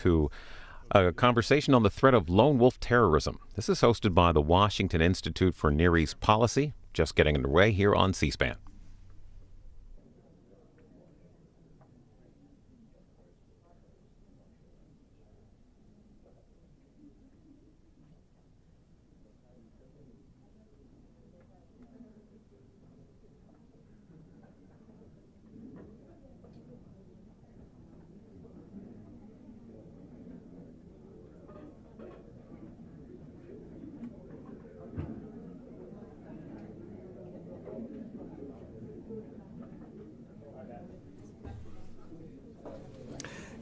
to a conversation on the threat of lone wolf terrorism. This is hosted by the Washington Institute for Near East Policy, just getting underway here on C-SPAN.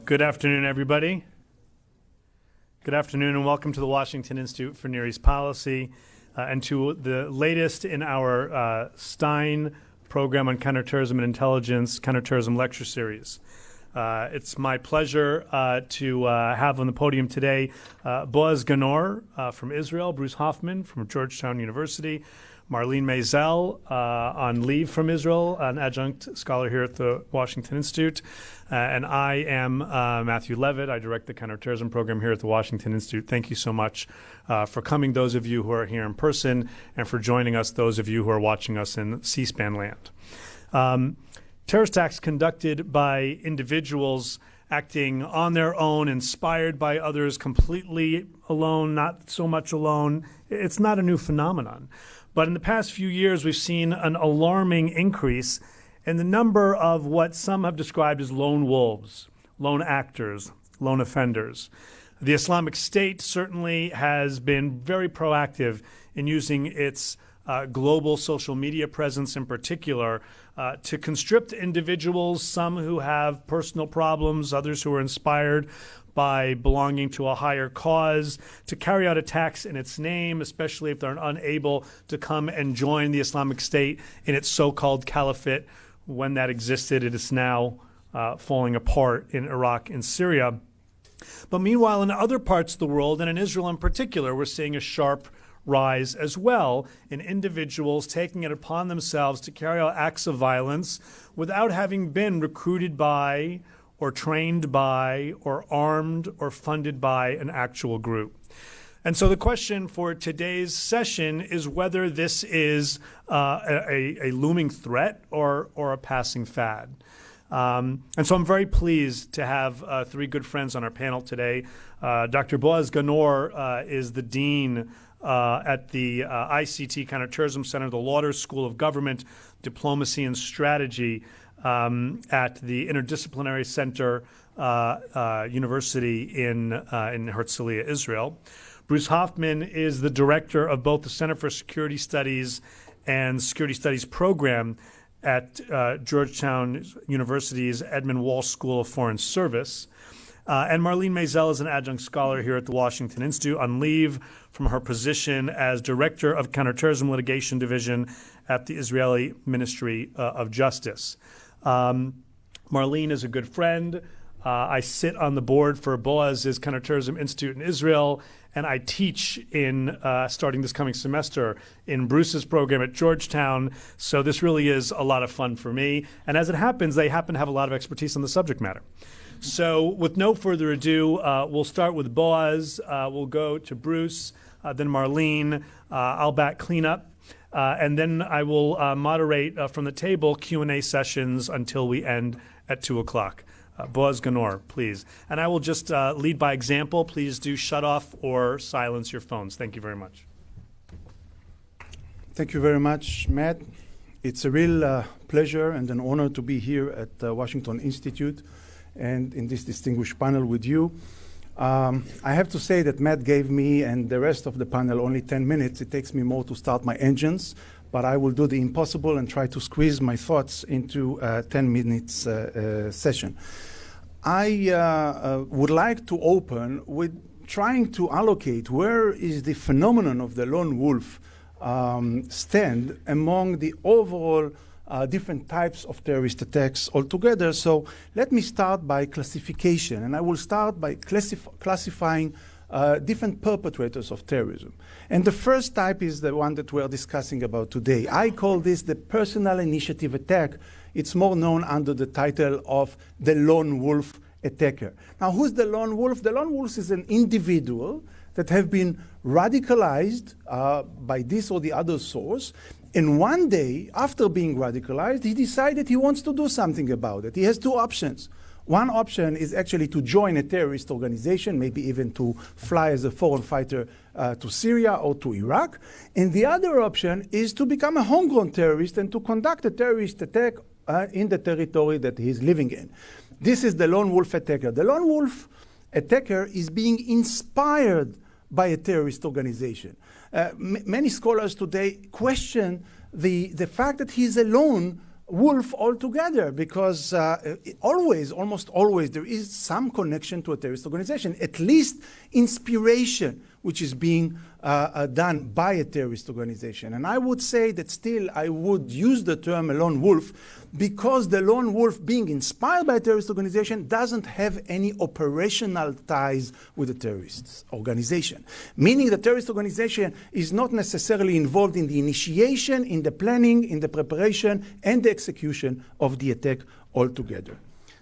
Good afternoon, everybody. Good afternoon, and welcome to the Washington Institute for Near East Policy and to the latest in our Stein program on counterterrorism and intelligence, counterterrorism lecture series. It's my pleasure to have on the podium today Boaz Ganor from Israel, Bruce Hoffman from Georgetown University, Marlene Maisel on leave from Israel, an adjunct scholar here at the Washington Institute. And I am Matthew Levitt. I direct the counterterrorism program here at the Washington Institute. Thank you so much for coming, those of you who are here in person, and for joining us, those of you who are watching us in C-SPAN land. Terrorist attacks conducted by individuals acting on their own, inspired by others, completely alone, not so much alone. It's not a new phenomenon. But in the past few years, we've seen an alarming increase in the number of what some have described as lone wolves, lone actors, lone offenders. The Islamic State certainly has been very proactive in using its global social media presence in particular to constrict individuals, some who have personal problems, others who are inspired by belonging to a higher cause, to carry out attacks in its name, especially if they're unable to come and join the Islamic State in its so-called caliphate. When that existed, it is now falling apart in Iraq and Syria. But meanwhile, in other parts of the world, and in Israel in particular, we're seeing a sharp rise as well in individuals taking it upon themselves to carry out acts of violence without having been recruited by or trained by or armed or funded by an actual group. And so the question for today's session is whether this is a looming threat or a passing fad. And so I'm very pleased to have three good friends on our panel today. Dr. Boaz Ganor is the dean at the ICT Counterterrorism Center, the Lauder School of Government, Diplomacy and Strategy at the Interdisciplinary Center University in Herzliya, Israel. Bruce Hoffman is the director of both the Center for Security Studies and Security Studies program at Georgetown University's Edmund Walsh School of Foreign Service. And Marlene Maisel is an adjunct scholar here at the Washington Institute on leave from her position as Director of Counterterrorism Litigation Division at the Israeli Ministry of Justice. Marlene is a good friend. I sit on the board for Boaz's Counterterrorism Institute in Israel, and I teach in, starting this coming semester, in Bruce's program at Georgetown. So this really is a lot of fun for me. And as it happens, they happen to have a lot of expertise on the subject matter. So with no further ado, we'll start with Boaz. We'll go to Bruce, then Marlene. I'll back cleanup. And then I will moderate from the table Q&A sessions until we end at 2 o'clock. Boaz Ganor, please. And I will just lead by example. Please do shut off or silence your phones. Thank you very much. Thank you very much, Matt. It's a real pleasure and an honor to be here at the Washington Institute and in this distinguished panel with you. I have to say that Matt gave me and the rest of the panel only 10 minutes. It takes me more to start my engines, but I will do the impossible and try to squeeze my thoughts into a 10 minutes session. I would like to open with trying to allocate where is the phenomenon of the lone wolf stand among the overall different types of terrorist attacks altogether. So let me start by classification, and I will start by classifying different perpetrators of terrorism. And the first type is the one that we're discussing about today. I call this the personal initiative attack. It's more known under the title of the lone wolf attacker. Now, who's the lone wolf? The lone wolf is an individual that have been radicalized by this or the other source. And one day, after being radicalized, he decided he wants to do something about it. He has two options. One option is actually to join a terrorist organization, maybe even to fly as a foreign fighter to Syria or to Iraq. And the other option is to become a homegrown terrorist and to conduct a terrorist attack in the territory that he is living in. This is the lone wolf attacker. The lone wolf attacker is being inspired by a terrorist organization. Many scholars today question the fact that he's a lone wolf altogether, because almost always there is some connection to a terrorist organization, at least inspiration, which is being done by a terrorist organization. And I would say that still I would use the term a lone wolf, because the lone wolf being inspired by a terrorist organization doesn't have any operational ties with the terrorist organization. Meaning the terrorist organization is not necessarily involved in the initiation, in the planning, in the preparation, and the execution of the attack altogether.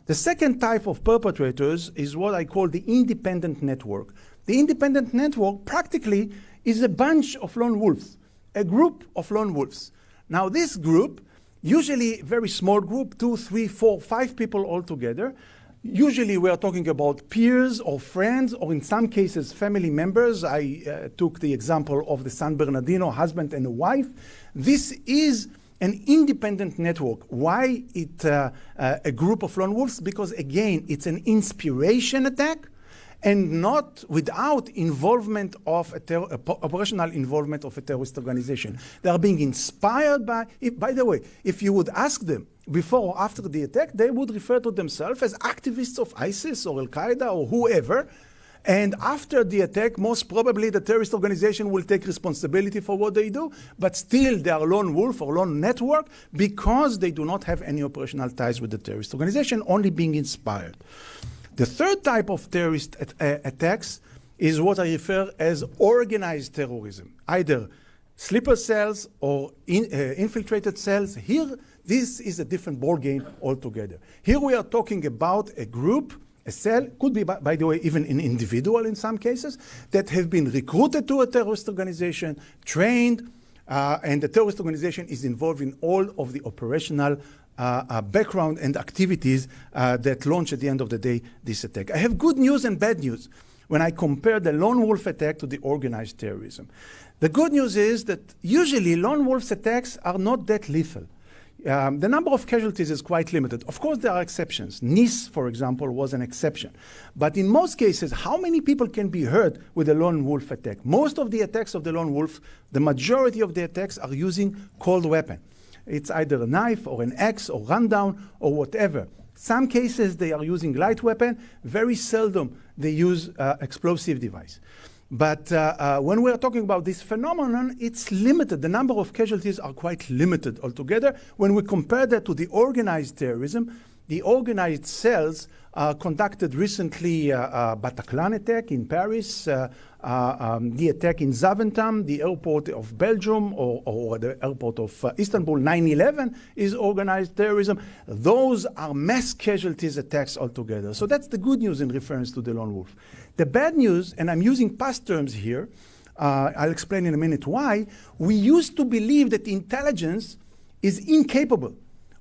The second type of perpetrators is what I call the independent network. The independent network practically is a bunch of lone wolves, a group of lone wolves. Now this group, usually a very small group, 2, 3, 4, 5 people all together. Usually we are talking about peers or friends, or in some cases family members. I took the example of the San Bernardino husband and a wife. This is an independent network. Why it a group of lone wolves? Because again, it's an inspiration attack, and not without involvement of operational involvement of a terrorist organization. They are being inspired by, by the way, if you would ask them before or after the attack, they would refer to themselves as activists of ISIS or Al-Qaeda or whoever. And after the attack, most probably the terrorist organization will take responsibility for what they do, but still they are lone wolf or lone network because they do not have any operational ties with the terrorist organization, only being inspired. The third type of terrorist attacks is what I refer as organized terrorism, either sleeper cells or infiltrated cells. Here, this is a different ballgame altogether. Here we are talking about a group, a cell, could be, by the way, even an individual in some cases, that have been recruited to a terrorist organization, trained, and the terrorist organization is involved in all of the operational background and activities that launch at the end of the day this attack. I have good news and bad news when I compare the lone wolf attack to the organized terrorism. The good news is that usually lone wolf attacks are not that lethal. The number of casualties is quite limited. Of course, there are exceptions. Nice, for example, was an exception. But in most cases, how many people can be hurt with a lone wolf attack? Most of the attacks of the lone wolf, the majority of the attacks are using cold weapon. It's either a knife or an axe or rundown or whatever. Some cases they are using light weapon. Very seldom they use explosive device. But when we are talking about this phenomenon, it's limited. The number of casualties are quite limited altogether. When we compare that to the organized terrorism, the organized cells conducted recently Bataclan attack in Paris, the attack in Zaventem, the airport of Belgium, or the airport of Istanbul, 9/11 is organized terrorism. Those are mass casualties attacks altogether. So that's the good news in reference to the lone wolf. The bad news, and I'm using past terms here, I'll explain in a minute why, we used to believe that intelligence is incapable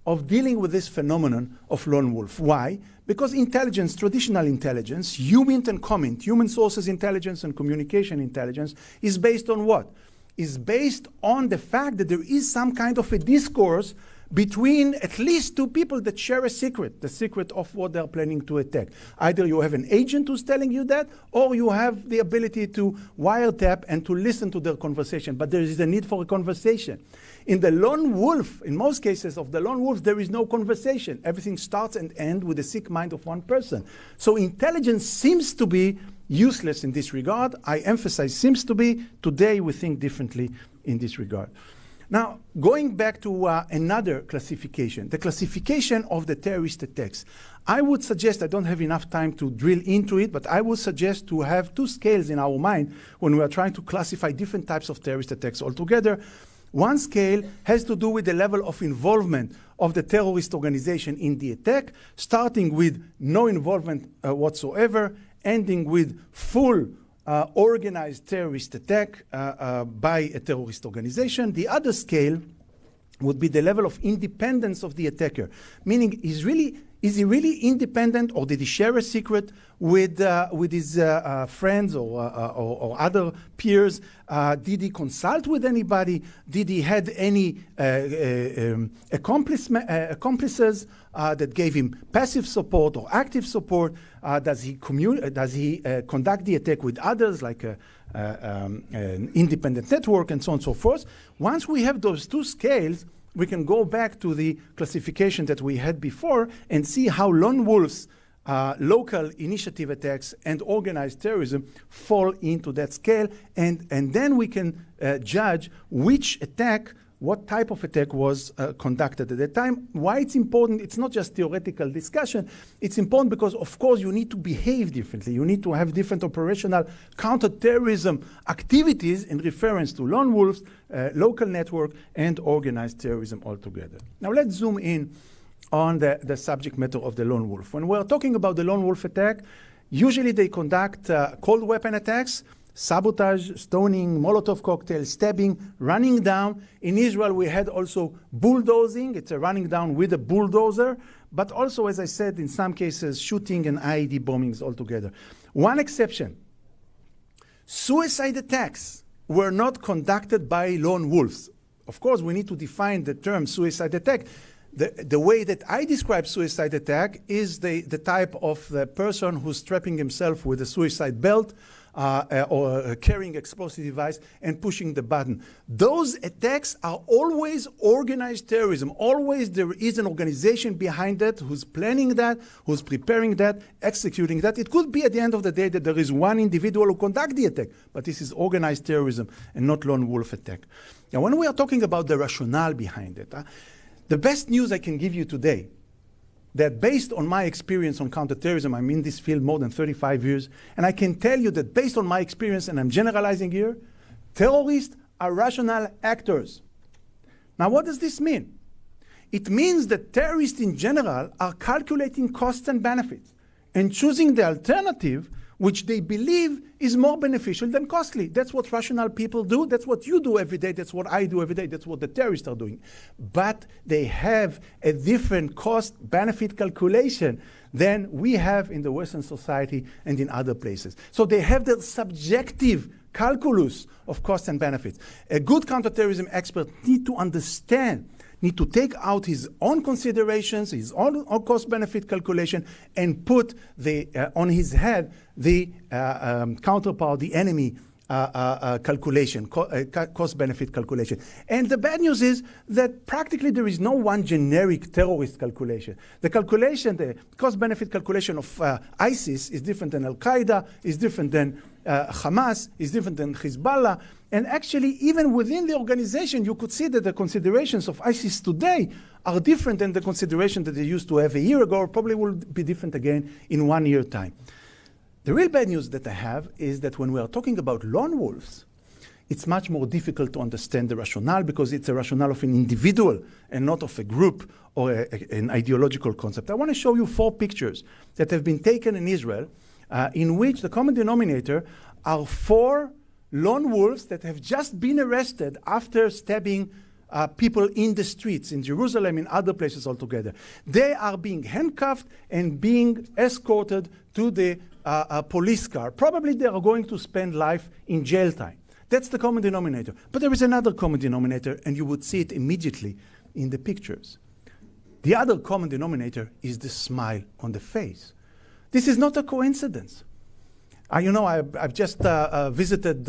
of dealing with this phenomenon of lone wolf. Why? Because intelligence, traditional intelligence, human and comment, human sources intelligence and communication intelligence, is based on what? Is based on the fact that there is some kind of a discourse between at least two people that share a secret, the secret of what they're planning to attack. Either you have an agent who's telling you that, or you have the ability to wiretap and to listen to their conversation. But there is a need for a conversation. In the lone wolf, in most cases of the lone wolf, there is no conversation. Everything starts and ends with the sick mind of one person. So intelligence seems to be useless in this regard. I emphasize seems to be. Today we think differently in this regard. Now, going back to another classification, the classification of the terrorist attacks. I would suggest, I don't have enough time to drill into it, but I would suggest to have two scales in our mind when we are trying to classify different types of terrorist attacks altogether. One scale has to do with the level of involvement of the terrorist organization in the attack, starting with no involvement whatsoever, ending with full organized terrorist attack by a terrorist organization. The other scale would be the level of independence of the attacker, meaning is he really independent, or did he share a secret with his friends or other peers? Did he consult with anybody? Did he had any accomplices that gave him passive support or active support? Does he conduct the attack with others, like an independent network, and so on and so forth? Once we have those two scales, we can go back to the classification that we had before and see how lone wolves, local initiative attacks, and organized terrorism fall into that scale. And then we can judge which attack, what type of attack was conducted at that time. Why it's important, it's not just theoretical discussion. It's important because, of course, you need to behave differently. You need to have different operational counterterrorism activities in reference to lone wolves, local network, and organized terrorism altogether. Now let's zoom in on the subject matter of the lone wolf. When we're talking about the lone wolf attack, usually they conduct cold weapon attacks, sabotage, stoning, Molotov cocktail, stabbing, running down. In Israel, we had also bulldozing. It's a running down with a bulldozer, but also, as I said, in some cases, shooting and IED bombings altogether. One exception, suicide attacks were not conducted by lone wolves. Of course, we need to define the term suicide attack. The way that I describe suicide attack is the type of the person who's strapping himself with a suicide belt, or carrying explosive device and pushing the button. Those attacks are always organized terrorism. Always there is an organization behind that who's planning that, who's preparing that, executing that. It could be at the end of the day that there is one individual who conducts the attack, but this is organized terrorism and not lone wolf attack. Now, when we are talking about the rationale behind it, the best news I can give you today, that based on my experience on counterterrorism, I'm in this field more than 35 years, and I can tell you that based on my experience, and I'm generalizing here, terrorists are rational actors. Now, what does this mean? It means that terrorists in general are calculating costs and benefits and choosing the alternative which they believe is more beneficial than costly. That's what rational people do. That's what you do every day. That's what I do every day. That's what the terrorists are doing. But they have a different cost-benefit calculation than we have in the Western society and in other places. So they have their subjective calculus of costs and benefits. A good counterterrorism expert needs to understand, need to take out his own considerations, his own cost-benefit calculation, and put on his head the counterpart, the enemy calculation, cost-benefit calculation. And the bad news is that practically there is no one generic terrorist calculation. The calculation, the cost-benefit calculation of ISIS is different than Al-Qaeda, is different than Hamas, is different than Hezbollah. And actually, even within the organization, you could see that the considerations of ISIS today are different than the consideration that they used to have a year ago, or probably will be different again in 1 year time. The real bad news that I have is that when we are talking about lone wolves, it's much more difficult to understand the rationale because it's a rationale of an individual and not of a group or an ideological concept. I want to show you 4 pictures that have been taken in Israel in which the common denominator are 4 lone wolves that have just been arrested after stabbing people in the streets in Jerusalem, in other places altogether. They are being handcuffed and being escorted to the police car. Probably they are going to spend life in jail time. That's the common denominator. But there is another common denominator, and you would see it immediately in the pictures. The other common denominator is the smile on the face. This is not a coincidence. I've just visited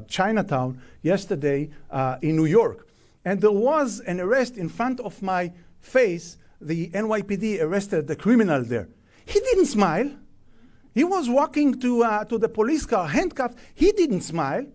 Chinatown yesterday in New York, and there was an arrest in front of my face. The NYPD arrested the criminal there. He didn't smile. He was walking to the police car, handcuffed. He didn't smile,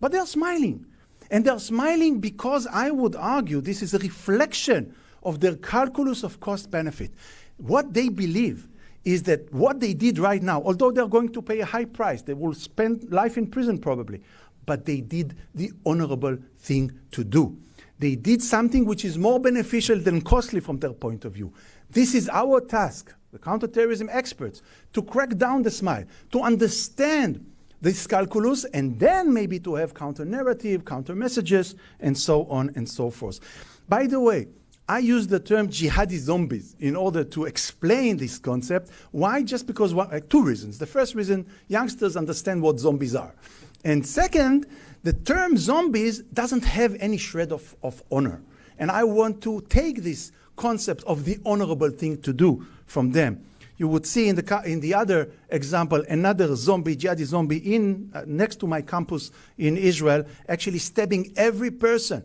but they're smiling. And they're smiling because I would argue this is a reflection of their calculus of cost-benefit. What they believe is that what they did right now, although they're going to pay a high price, they will spend life in prison probably, but they did the honorable thing to do. They did something which is more beneficial than costly from their point of view. This is our task, the counterterrorism experts, to crack down the smile, to understand this calculus, and then maybe to have counter-narrative, counter-messages, and so on and so forth. By the way, I use the term jihadi zombies in order to explain this concept. Why? Just because two reasons. The first reason, youngsters understand what zombies are. And second, the term zombies doesn't have any shred of honor. And I want to take this concept of the honorable thing to do from them. You would see in the other example another zombie, jihadi zombie, next to my campus in Israel, actually stabbing every person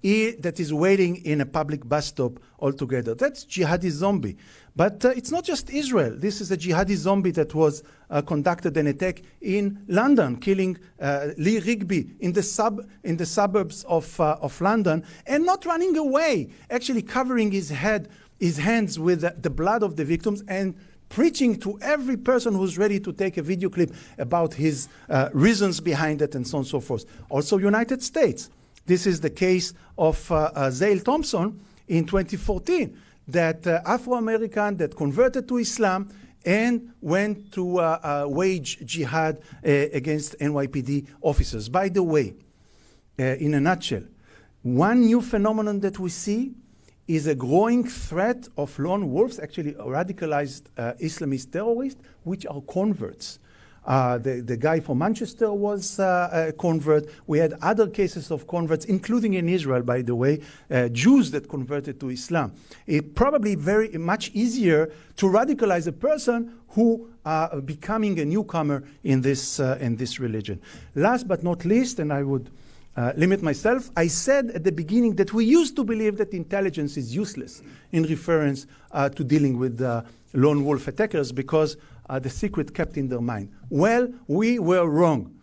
that is waiting in a public bus stop altogether. That's jihadi zombie. But it's not just Israel. This is a jihadi zombie that was conducted an attack in London, killing Lee Rigby in the suburbs of London, and not running away, actually covering his hands with the blood of the victims and preaching to every person who's ready to take a video clip about his reasons behind it, and so on and so forth. Also United States. This is the case of Zale Thompson in 2014, that Afro-American that converted to Islam and went to wage jihad against NYPD officers. By the way, in a nutshell, one new phenomenon that we see is a growing threat of lone wolves, actually radicalized Islamist terrorists, which are converts. The guy from Manchester was a convert. We had other cases of converts, including in Israel, by the way, Jews that converted to Islam. It's probably very much easier to radicalize a person who becoming a newcomer in this religion. Last but not least, and I would limit myself, I said at the beginning that we used to believe that intelligence is useless in reference to dealing with lone wolf attackers because the secret kept in their mind. Well, we were wrong.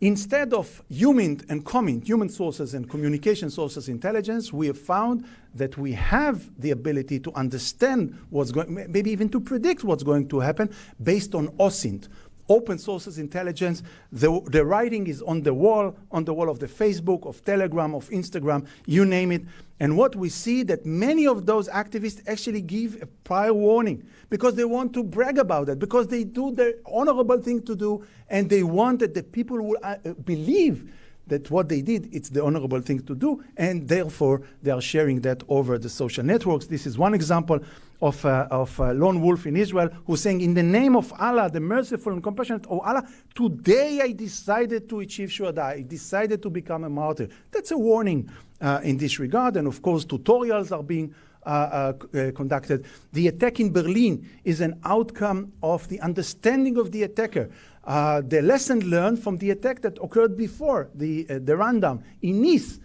Instead of human sources and communication sources intelligence, we have found that we have the ability to understand what's going, maybe even to predict what's going to happen based on OSINT. Open sources intelligence. The writing is on the wall of the Facebook, of Telegram, of Instagram, you name it. And what we see that many of those activists actually give a prior warning because they want to brag about it, because they do the honorable thing to do, and they want that the people will believe that what they did, it's the honorable thing to do, and therefore they are sharing that over the social networks. This is one example of a lone wolf in Israel who's saying, in the name of Allah, the merciful and compassionate, oh Allah, today I decided to achieve shuhada, I decided to become a martyr. That's a warning in this regard, and of course tutorials are being conducted. The attack in Berlin is an outcome of the understanding of the attacker. The lesson learned from the attack that occurred before, the rundown in Nice,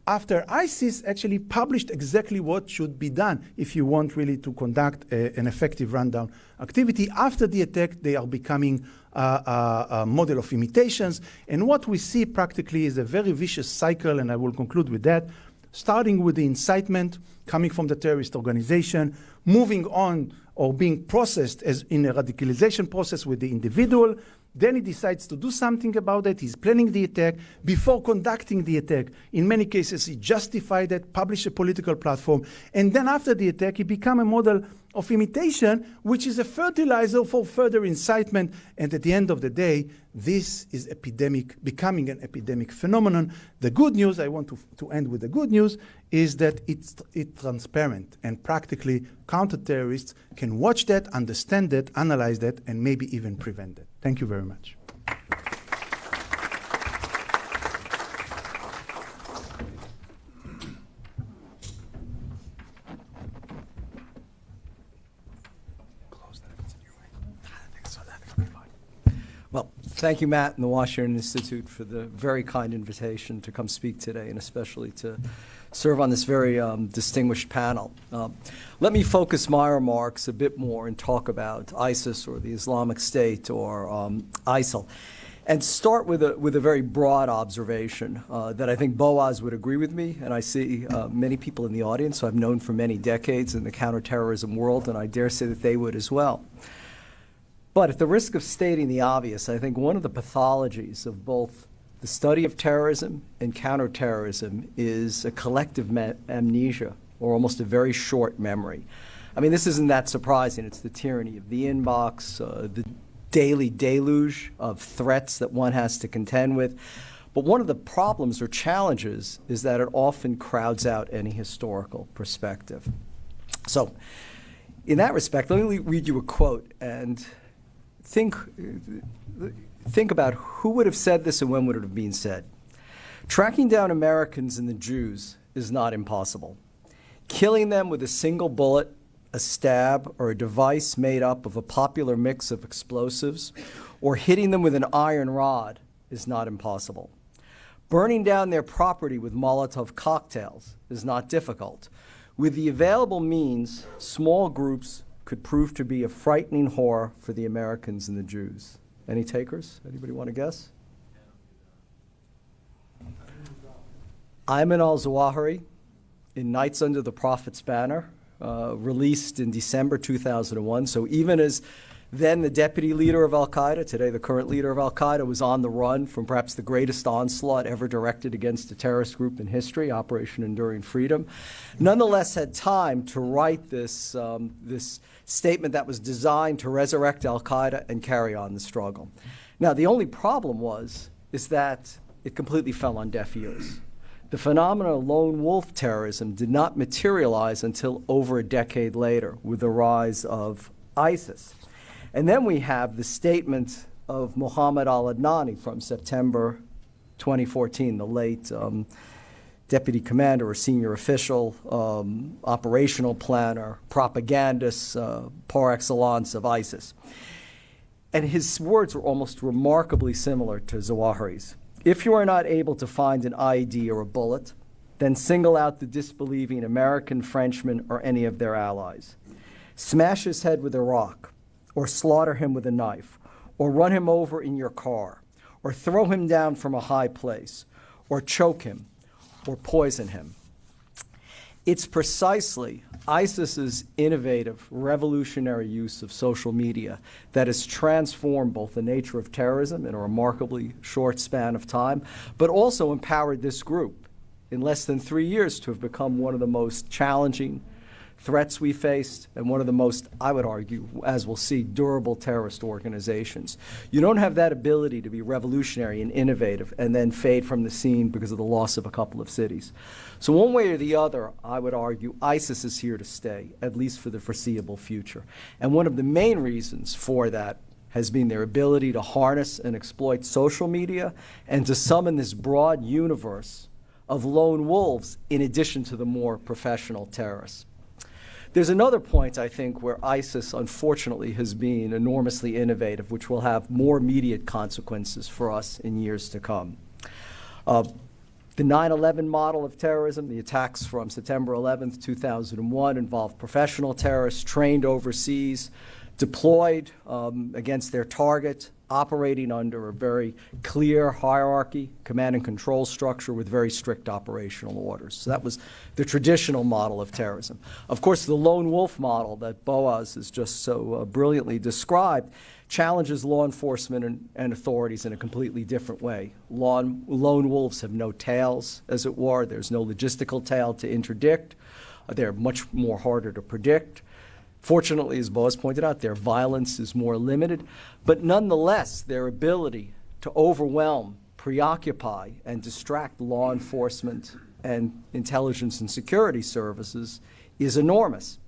after ISIS actually published exactly what should be done if you want really to conduct an effective rundown activity. After the attack, they are becoming a model of imitations. And what we see practically is a very vicious cycle, and I will conclude with that, starting with the incitement coming from the terrorist organization, moving on or being processed as in a radicalization process with the individual. Then he decides to do something about it. He's planning the attack. Before conducting the attack, in many cases, he justified it, published a political platform. And then after the attack, he became a model of imitation, which is a fertilizer for further incitement. And at the end of the day, this is becoming an epidemic phenomenon. The good news, I want to end with the good news, is that it's transparent. And practically, counter-terrorists can watch that, understand that, analyze that, and maybe even prevent it. Thank you very much. Well, thank you, Matt, and the Washington Institute for the very kind invitation to come speak today, and especially to serve on this very distinguished panel. Let me focus my remarks a bit more and talk about ISIS or the Islamic State or ISIL, and start with a very broad observation that I think Boaz would agree with me, and I see many people in the audience who I've known for many decades in the counterterrorism world, and I dare say that they would as well. But at the risk of stating the obvious, I think one of the pathologies of both The study of terrorism and counterterrorism is a collective amnesia, or almost a very short memory. I mean, this isn't that surprising. It's the tyranny of the inbox, the daily deluge of threats that one has to contend with. But one of the problems or challenges is that it often crowds out any historical perspective. So, in that respect, let me read you a quote and think about who would have said this and when would it have been said. Tracking down Americans and the Jews is not impossible. Killing them with a single bullet, a stab, or a device made up of a popular mix of explosives, or hitting them with an iron rod is not impossible. Burning down their property with Molotov cocktails is not difficult. With the available means, small groups could prove to be a frightening horror for the Americans and the Jews. Any takers? Anybody want to guess? Ayman al-Zawahiri in Nights Under the Prophet's Banner, released in December 2001. So even as then the deputy leader of al-Qaeda, today the current leader of al-Qaeda, was on the run from perhaps the greatest onslaught ever directed against a terrorist group in history, Operation Enduring Freedom, nonetheless had time to write this, this statement that was designed to resurrect al-Qaeda and carry on the struggle. Now, the only problem is that it completely fell on deaf ears. The phenomenon of lone wolf terrorism did not materialize until over a decade later with the rise of ISIS. And then we have the statement of Mohammed al-Adnani from September 2014, the late deputy commander or senior official, operational planner, propagandist par excellence of ISIS. And his words were almost remarkably similar to Zawahiri's. If you are not able to find an IED or a bullet, then single out the disbelieving American, Frenchman, or any of their allies. Smash his head with a rock, or slaughter him with a knife, or run him over in your car, or throw him down from a high place, or choke him, or poison him. It's precisely ISIS's innovative, revolutionary use of social media that has transformed both the nature of terrorism in a remarkably short span of time, but also empowered this group in less than 3 years to have become one of the most challenging threats we faced and one of the most, I would argue, as we'll see, durable terrorist organizations. You don't have that ability to be revolutionary and innovative and then fade from the scene because of the loss of a couple of cities. So one way or the other, I would argue, ISIS is here to stay, at least for the foreseeable future. And one of the main reasons for that has been their ability to harness and exploit social media and to summon this broad universe of lone wolves in addition to the more professional terrorists. There's another point, I think, where ISIS, unfortunately, has been enormously innovative, which will have more immediate consequences for us in years to come. The 9/11 model of terrorism, the attacks from September 11th, 2001, involved professional terrorists trained overseas, deployed against their target, operating under a very clear hierarchy, command and control structure with very strict operational orders. So that was the traditional model of terrorism. Of course, the lone wolf model that Boaz has just so brilliantly described challenges law enforcement and authorities in a completely different way. Lone wolves have no tails, as it were. There's no logistical tail to interdict. They're much more harder to predict. Fortunately, as Boaz pointed out, their violence is more limited, but nonetheless, their ability to overwhelm, preoccupy, and distract law enforcement and intelligence and security services is enormous.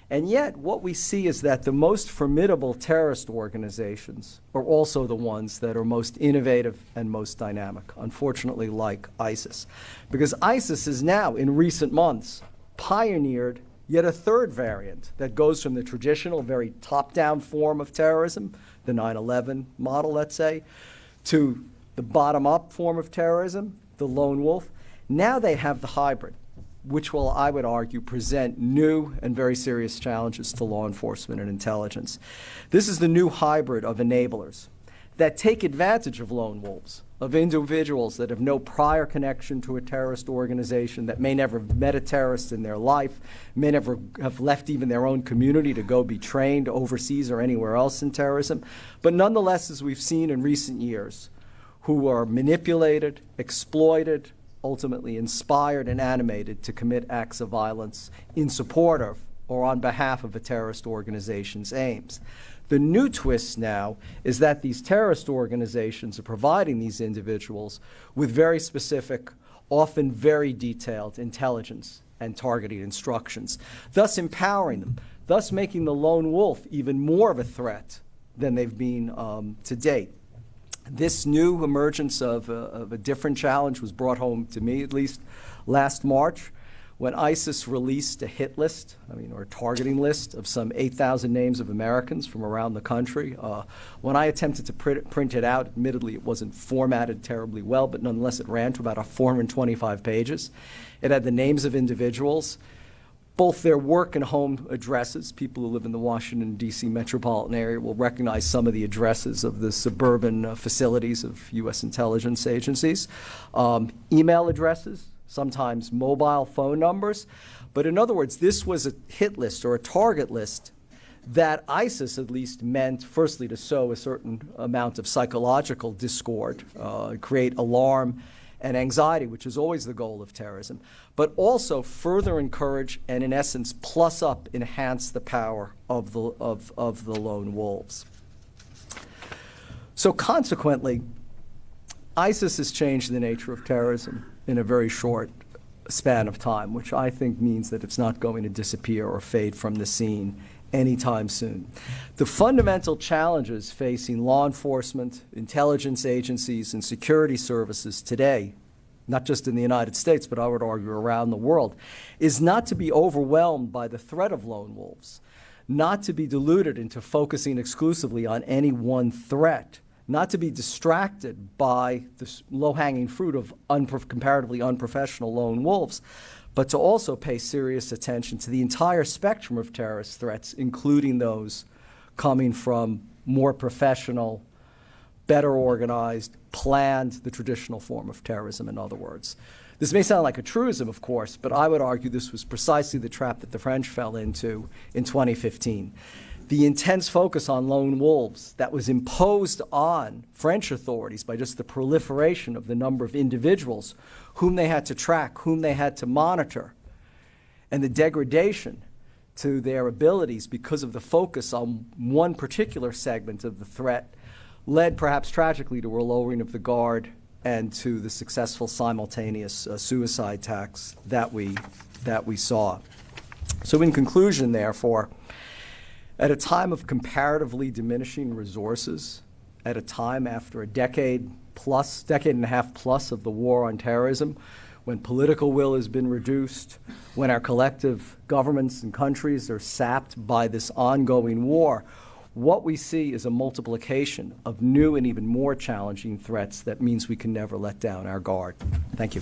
And yet, what we see is that the most formidable terrorist organizations are also the ones that are most innovative and most dynamic, unfortunately, like ISIS. Because ISIS has now, in recent months, pioneered yet a third variant that goes from the traditional, very top-down form of terrorism, the 9/11 model, let's say, to the bottom-up form of terrorism, the lone wolf. Now they have the hybrid, which will, I would argue, present new and very serious challenges to law enforcement and intelligence. This is the new hybrid of enablers that take advantage of lone wolves, of individuals that have no prior connection to a terrorist organization, that may never have met a terrorist in their life, may never have left even their own community to go be trained overseas or anywhere else in terrorism, but nonetheless, as we've seen in recent years, who are manipulated, exploited, ultimately inspired and animated to commit acts of violence in support of or on behalf of a terrorist organization's aims. The new twist now is that these terrorist organizations are providing these individuals with very specific, often very detailed intelligence and targeting instructions, thus empowering them, thus making the lone wolf even more of a threat than they've been to date. This new emergence of a different challenge was brought home to me, at least last March, when ISIS released a hit list, or a targeting list of some 8,000 names of Americans from around the country. When I attempted to print it out, admittedly it wasn't formatted terribly well, but nonetheless it ran to about 425 pages. It had the names of individuals, both their work and home addresses. People who live in the Washington, D.C. metropolitan area will recognize some of the addresses of the suburban facilities of U.S. intelligence agencies. Email addresses, sometimes mobile phone numbers. But in other words, this was a hit list or a target list that ISIS at least meant, firstly, to sow a certain amount of psychological discord, create alarm and anxiety, which is always the goal of terrorism, but also further encourage and, in essence, plus up, enhance the power of the lone wolves. So consequently, ISIS has changed the nature of terrorism in a very short span of time, which I think means that it's not going to disappear or fade from the scene anytime soon. The fundamental challenges facing law enforcement, intelligence agencies, and security services today, not just in the United States, but I would argue around the world, is not to be overwhelmed by the threat of lone wolves, not to be deluded into focusing exclusively on any one threat, not to be distracted by the low-hanging fruit of comparatively unprofessional lone wolves, but to also pay serious attention to the entire spectrum of terrorist threats, including those coming from more professional, better organized, planned, the traditional form of terrorism, in other words. This may sound like a truism, of course, but I would argue this was precisely the trap that the French fell into in 2015. The intense focus on lone wolves that was imposed on French authorities by just the proliferation of the number of individuals whom they had to track, whom they had to monitor, and the degradation to their abilities because of the focus on one particular segment of the threat led perhaps tragically to a lowering of the guard and to the successful simultaneous suicide attacks that we saw. So in conclusion, therefore, at a time of comparatively diminishing resources, at a time after a decade and a half plus of the war on terrorism, when political will has been reduced, when our collective governments and countries are sapped by this ongoing war, what we see is a multiplication of new and even more challenging threats that means we can never let down our guard. Thank you.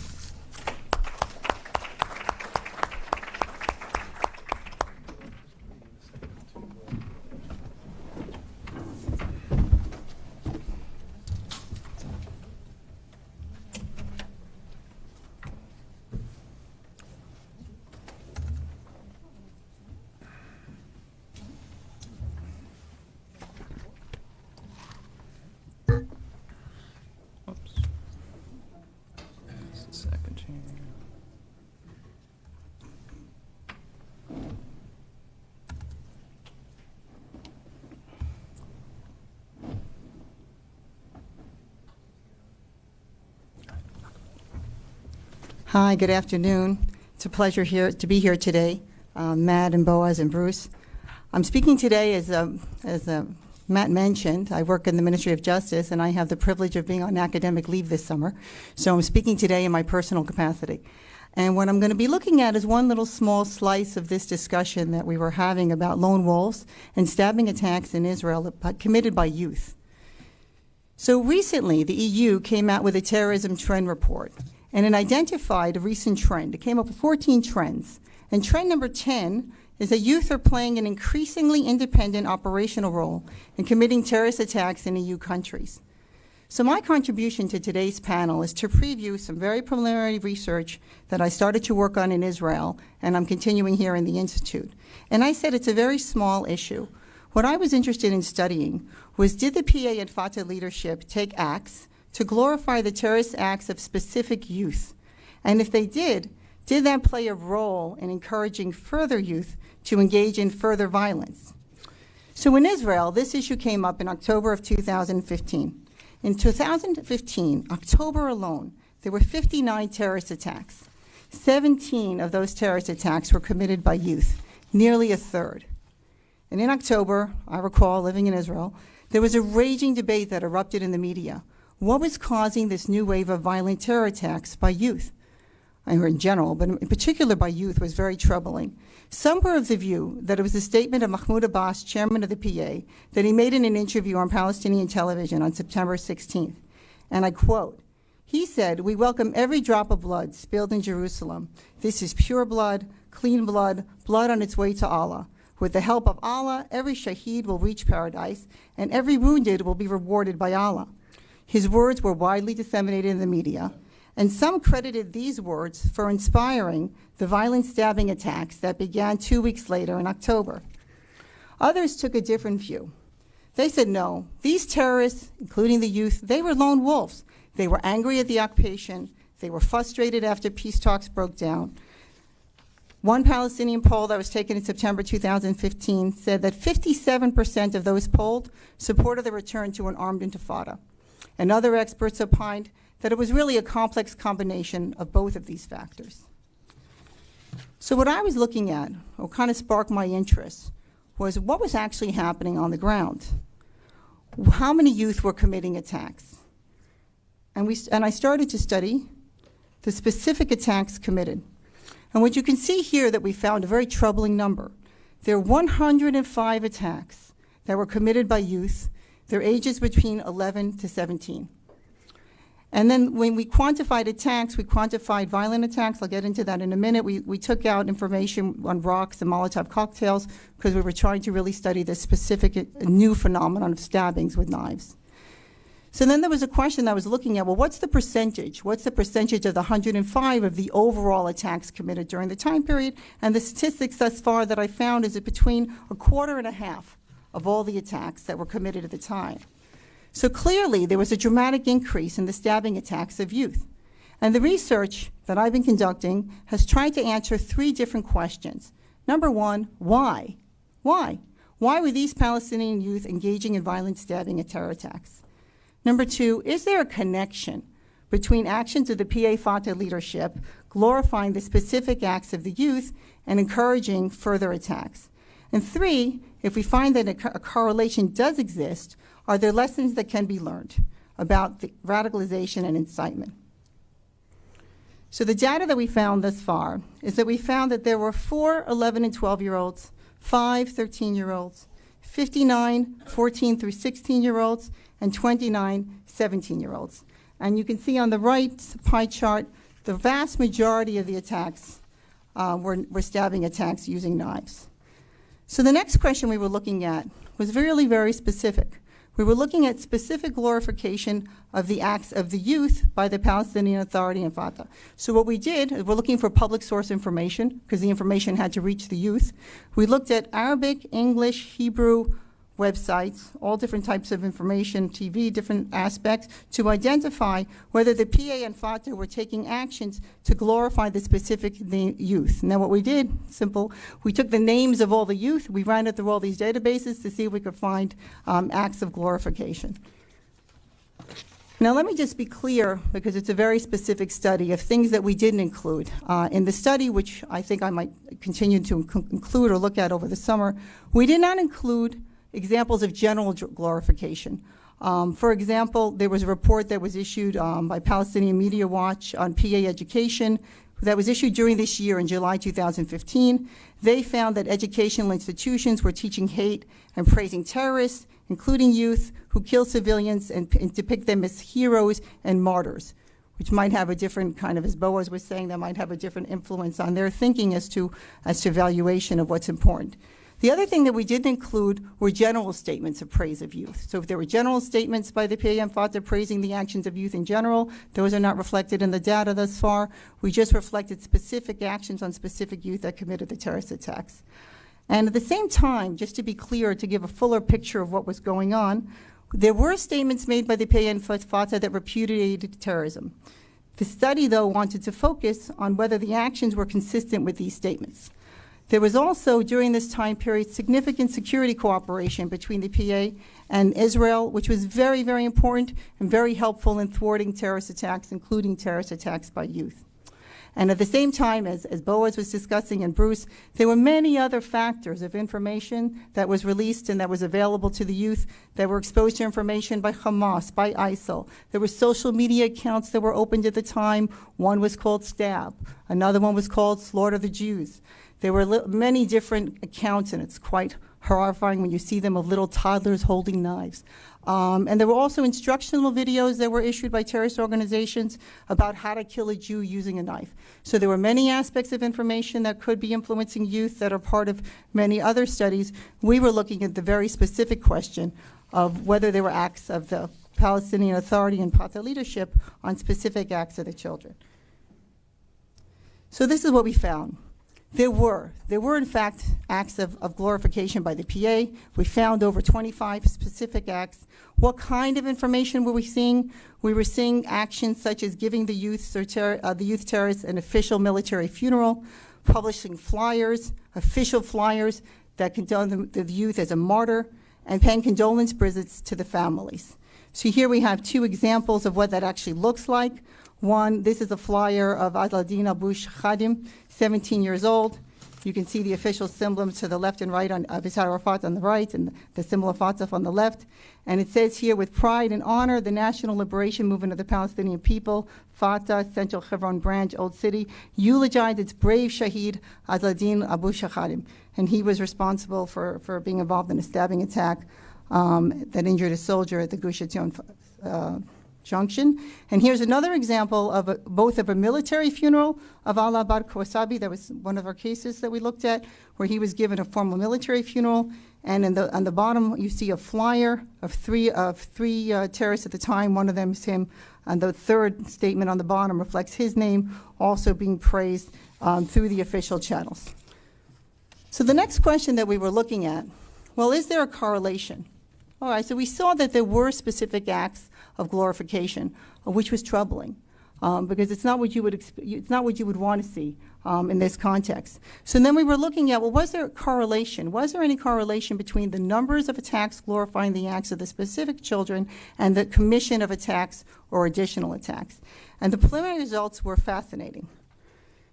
Hi, good afternoon. It's a pleasure to be here today, Matt and Boaz and Bruce. I'm speaking today as Matt mentioned. I work in the Ministry of Justice, and I have the privilege of being on academic leave this summer. So I'm speaking today in my personal capacity. And what I'm going to be looking at is one little small slice of this discussion that we were having about lone wolves and stabbing attacks in Israel committed by youth. So recently, the EU came out with a terrorism trend report, and it identified a recent trend. It came up with 14 trends. And trend number 10 is that youth are playing an increasingly independent operational role in committing terrorist attacks in EU countries. So my contribution to today's panel is to preview some very preliminary research that I started to work on in Israel, and I'm continuing here in the Institute. And I said it's a very small issue. What I was interested in studying was, did the PA and Fatah leadership take acts to glorify the terrorist acts of specific youth? And if they did that play a role in encouraging further youth to engage in further violence? So in Israel, this issue came up in October of 2015. In 2015, October alone, there were 59 terrorist attacks. 17 of those terrorist attacks were committed by youth, nearly a third. And in October, I recall living in Israel, there was a raging debate that erupted in the media. What was causing this new wave of violent terror attacks by youth? Or in general, but in particular by youth, was very troubling. Some were of the view that it was a statement of Mahmoud Abbas, chairman of the PA, that he made in an interview on Palestinian television on September 16th. And I quote, he said, "We welcome every drop of blood spilled in Jerusalem. This is pure blood, clean blood, blood on its way to Allah. With the help of Allah, every shaheed will reach paradise, and every wounded will be rewarded by Allah." His words were widely disseminated in the media, and some credited these words for inspiring the violent stabbing attacks that began 2 weeks later in October. Others took a different view. They said, no, these terrorists, including the youth, they were lone wolves. They were angry at the occupation. They were frustrated after peace talks broke down. One Palestinian poll that was taken in September 2015 said that 57% of those polled supported the return to an armed intifada. And other experts opined that it was really a complex combination of both of these factors. So what I was looking at, or kind of sparked my interest, was what was actually happening on the ground. How many youth were committing attacks? And I started to study the specific attacks committed. And what you can see here that we found a very troubling number. There are 105 attacks that were committed by youth, their ages between 11 to 17. And then when we quantified attacks, we quantified violent attacks. I'll get into that in a minute. We took out information on rocks and Molotov cocktails because we were trying to really study this specific new phenomenon of stabbings with knives. So then there was a question that I was looking at, well, what's the percentage? What's the percentage of the 105 of the overall attacks committed during the time period? And the statistics thus far that I found is that between a quarter and a half of all the attacks that were committed at the time. So clearly, there was a dramatic increase in the stabbing attacks of youth. And the research that I've been conducting has tried to answer three different questions. Number one, why? Why? Why were these Palestinian youth engaging in violent stabbing and terror attacks? Number two, is there a connection between actions of the PA-Fatah leadership glorifying the specific acts of the youth and encouraging further attacks? And three, if we find that a correlation does exist, are there lessons that can be learned about the radicalization and incitement? So the data that we found thus far is that we found that there were 4 11 and 12-year-olds, 5 13-year-olds, 59 14 through 16-year-olds, and 29 17-year-olds. And you can see on the right pie chart, the vast majority of the attacks were stabbing attacks using knives. So the next question we were looking at was really very specific. We were looking at specific glorification of the acts of the youth by the Palestinian Authority and Fatah. So what we did, we're looking for public source information because the information had to reach the youth. We looked at Arabic, English, Hebrew websites, all different types of information, TV, different aspects, to identify whether the PA and Fatah were taking actions to glorify the specific youth. Now what we did, simple, we took the names of all the youth, we ran it through all these databases to see if we could find acts of glorification. Now let me just be clear, because it's a very specific study, of things that we didn't include. In the study, which I think I might continue to include or look at over the summer, we did not include examples of general glorification. For example, there was a report that was issued by Palestinian Media Watch on PA education that was issued during this year in July 2015. They found that educational institutions were teaching hate and praising terrorists, including youth who kill civilians and depict them as heroes and martyrs, which might have a different kind of, as Boaz was saying, that might have a different influence on their thinking as to evaluation of what's important. The other thing that we didn't include were general statements of praise of youth. So if there were general statements by the PA and Fatah praising the actions of youth in general, those are not reflected in the data thus far. We just reflected specific actions on specific youth that committed the terrorist attacks. And at the same time, just to be clear, to give a fuller picture of what was going on, There were statements made by the PA and Fatah that repudiated terrorism. The study, though, wanted to focus on whether the actions were consistent with these statements. There was also, during this time period, significant security cooperation between the PA and Israel, which was very, very important and very helpful in thwarting terrorist attacks, including terrorist attacks by youth. And at the same time, as Boaz was discussing and Bruce, there were many other factors of information that was released and that was available to the youth that were exposed to information by Hamas, by ISIL. There were social media accounts that were opened at the time. One was called Stab. Another one was called Slaughter the Jews. There were many different accounts, and it's quite horrifying when you see them, of little toddlers holding knives. And there were also instructional videos that were issued by terrorist organizations about how to kill a Jew using a knife. So there were many aspects of information that could be influencing youth that are part of many other studies. We were looking at the very specific question of whether there were acts of the Palestinian Authority and Fatah leadership on specific acts of the children. So this is what we found. There were in fact acts of glorification by the PA. We found over 25 specific acts. What kind of information were we seeing? We were seeing actions such as giving the youth terrorists an official military funeral, publishing flyers, official flyers that condone the youth as a martyr, and paying condolence visits to the families. So here we have two examples of what that actually looks like. One, this is a flyer of Adladin Abu Khadim, 17 years old. You can see the official symbols to the left and right of Yasser Arafat on the right and the symbol of Fatah on the left. And it says here, with pride and honor, the National Liberation Movement of the Palestinian People, Fatah, Central Hebron Branch, Old City, eulogized its brave Shaheed Adladin Abu Khadim. And he was responsible for being involved in a stabbing attack that injured a soldier at the Georgetown Junction. And here's another example of both of a military funeral of Ala Bar Kwasabi. That was one of our cases that we looked at, where he was given a formal military funeral. And on the bottom, you see a flyer of three terrorists at the time. One of them is him. And the third statement on the bottom reflects his name, also being praised through the official channels. So the next question that we were looking at, well, is there a correlation? All right, so we saw that there were specific acts of glorification, which was troubling, because it's not what you would want to see in this context. So then we were looking at, well, was there a correlation? Was there any correlation between the numbers of attacks glorifying the acts of the specific children and the commission of attacks or additional attacks? And the preliminary results were fascinating.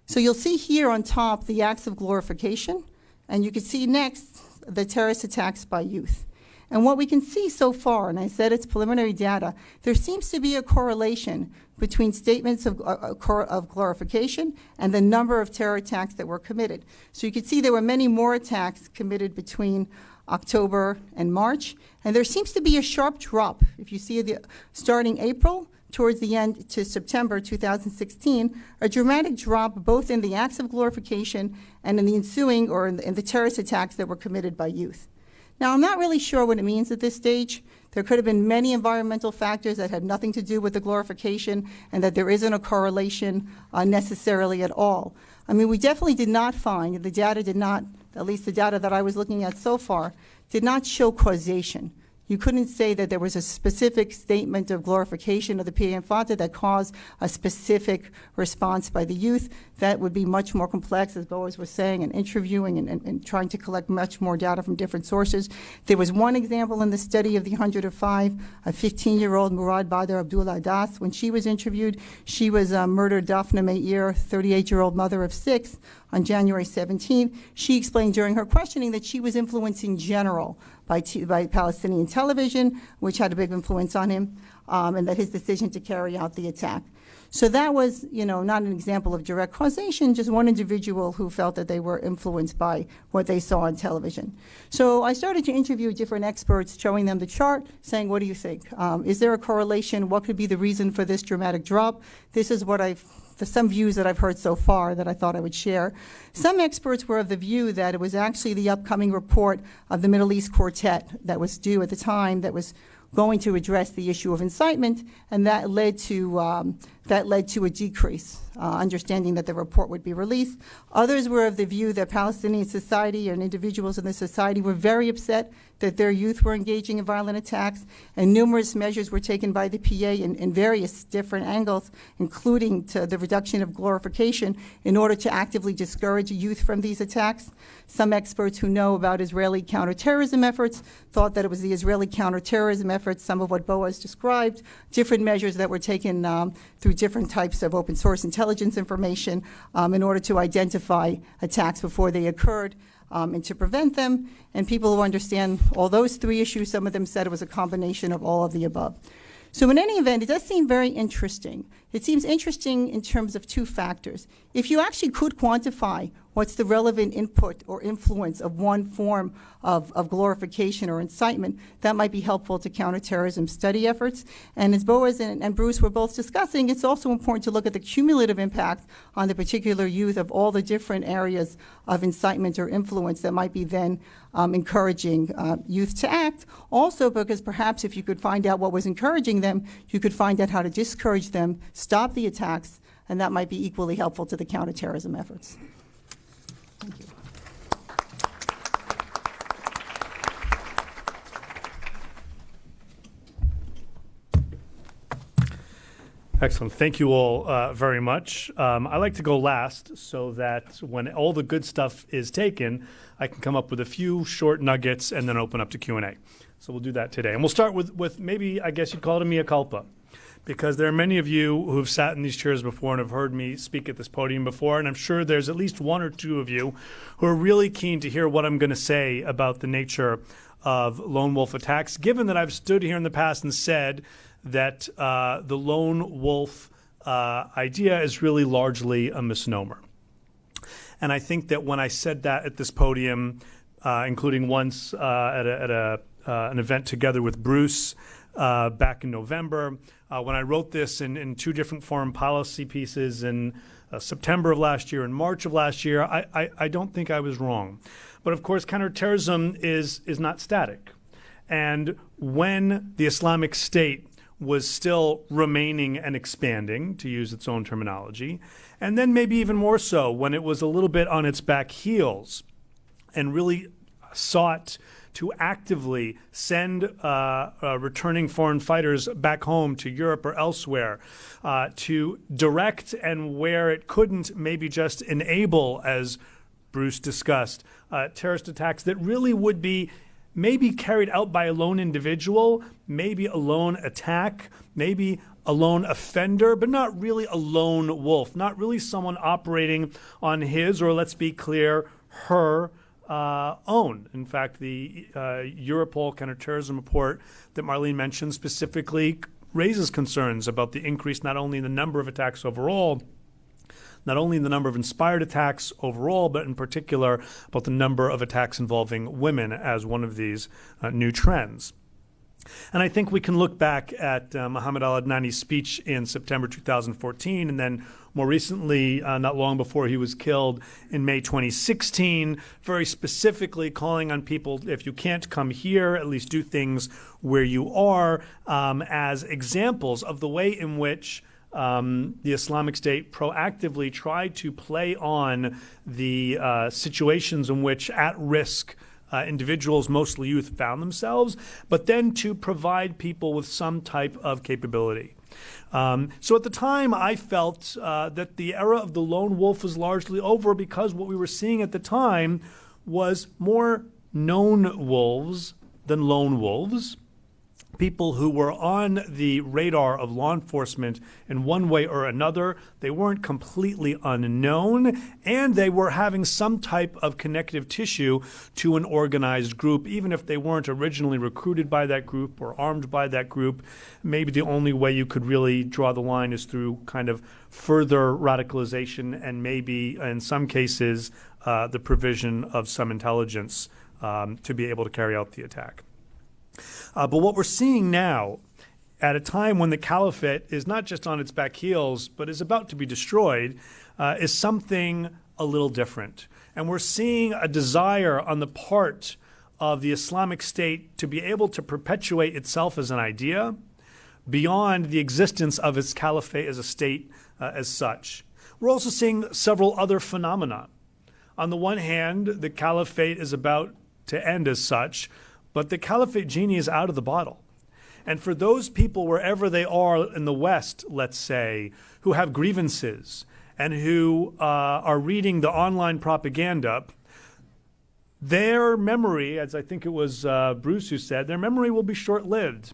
So you'll see here on top the acts of glorification, and you can see next the terrorist attacks by youth. And what we can see so far, and I said it's preliminary data, there seems to be a correlation between statements of glorification and the number of terror attacks that were committed. So you can see there were many more attacks committed between October and March, and there seems to be a sharp drop. If you see starting April towards the end to September 2016, a dramatic drop both in the acts of glorification and in the ensuing or in the terrorist attacks that were committed by youth. Now, I'm not really sure what it means at this stage. There could have been many environmental factors that had nothing to do with the glorification and that there isn't a correlation necessarily at all. I mean, we definitely did not find, the data did not, at least the data that I was looking at so far, did not show causation. You couldn't say that there was a specific statement of glorification of the PA and Fatah that caused a specific response by the youth. That would be much more complex, as Boaz was saying, and interviewing and trying to collect much more data from different sources. There was one example in the study of the 105, a 15-year-old Murad Badr Abdullah Das. When she was interviewed, she was murdered Daphne Meir, 38-year-old mother of 6, on January 17th. She explained during her questioning that she was influenced in general by Palestinian television, which had a big influence on him, and that his decision to carry out the attack. So that was, not an example of direct causation, just one individual who felt that they were influenced by what they saw on television. So I started to interview different experts, showing them the chart, saying, what do you think? Is there a correlation? What could be the reason for this dramatic drop? This is what some views that I've heard so far that I thought I would share. Some experts were of the view that it was actually the upcoming report of the Middle East Quartet that was due at the time that was going to address the issue of incitement, and that led to that led to a decrease, understanding that the report would be released. Others were of the view that Palestinian society and individuals in the society were very upset that their youth were engaging in violent attacks, and numerous measures were taken by the PA in various different angles, including to the reduction of glorification in order to actively discourage youth from these attacks. Some experts who know about Israeli counterterrorism efforts thought that it was the Israeli counterterrorism efforts, some of what Boaz described, different measures that were taken through different types of open source intelligence information in order to identify attacks before they occurred. And to prevent them. And people who understand all those three issues, some of them said it was a combination of all of the above. So in any event, it does seem very interesting. It seems interesting in terms of two factors. If you actually could quantify what's the relevant input or influence of one form of glorification or incitement, that might be helpful to counterterrorism study efforts. And as Boaz and Bruce were both discussing, it's also important to look at the cumulative impact on the particular youth of all the different areas of incitement or influence that might be then encouraging youth to act. Also because perhaps if you could find out what was encouraging them, you could find out how to discourage them, stop the attacks, and that might be equally helpful to the counterterrorism efforts. Thank you. Excellent. Thank you all very much. I like to go last so that when all the good stuff is taken, I can come up with a few short nuggets and then open up to Q&A. So we'll do that today. And we'll start with maybe, I guess you'd call it a mea culpa, because there are many of you who've sat in these chairs before and have heard me speak at this podium before, and I'm sure there's at least one or two of you who are really keen to hear what I'm going to say about the nature of lone wolf attacks, given that I've stood here in the past and said that the lone wolf idea is really largely a misnomer. And I think that when I said that at this podium, including once at an event together with Bruce back in November, when I wrote this in two different foreign policy pieces in September of last year and March of last year, I don't think I was wrong. But of course, counterterrorism is not static. And when the Islamic State was still remaining and expanding, to use its own terminology, and then maybe even more so when it was a little bit on its back heels and really sought to actively send returning foreign fighters back home to Europe or elsewhere, to direct and where it couldn't, maybe just enable, as Bruce discussed, terrorist attacks that really would be maybe carried out by a lone individual, maybe a lone attack, maybe a lone offender, but not really a lone wolf, not really someone operating on his, or let's be clear, her own. In fact, the Europol counterterrorism report that Marlene mentioned specifically raises concerns about the increase not only in the number of attacks overall, not only in the number of inspired attacks overall, but in particular about the number of attacks involving women as one of these new trends. And I think we can look back at Mohammed al-Adnani's speech in September 2014, and then more recently, not long before he was killed in May 2016, very specifically calling on people, if you can't come here, at least do things where you are, as examples of the way in which the Islamic State proactively tried to play on the situations in which at-risk individuals, mostly youth, found themselves, but then to provide people with some type of capability. So at the time, I felt that the era of the lone wolf was largely over, because what we were seeing at the time was more known wolves than lone wolves, people who were on the radar of law enforcement in one way or another. They weren't completely unknown, and they were having some type of connective tissue to an organized group, even if they weren't originally recruited by that group or armed by that group. Maybe the only way you could really draw the line is through kind of further radicalization and maybe, in some cases, the provision of some intelligence to be able to carry out the attack. But what we're seeing now, at a time when the caliphate is not just on its back heels, but is about to be destroyed, is something a little different. And we're seeing a desire on the part of the Islamic State to be able to perpetuate itself as an idea, beyond the existence of its caliphate as a state as such. We're also seeing several other phenomena. On the one hand, the caliphate is about to end as such, but the caliphate genie is out of the bottle. And for those people, wherever they are in the West, let's say, who have grievances and who are reading the online propaganda, their memory, as I think it was Bruce who said, their memory will be short-lived.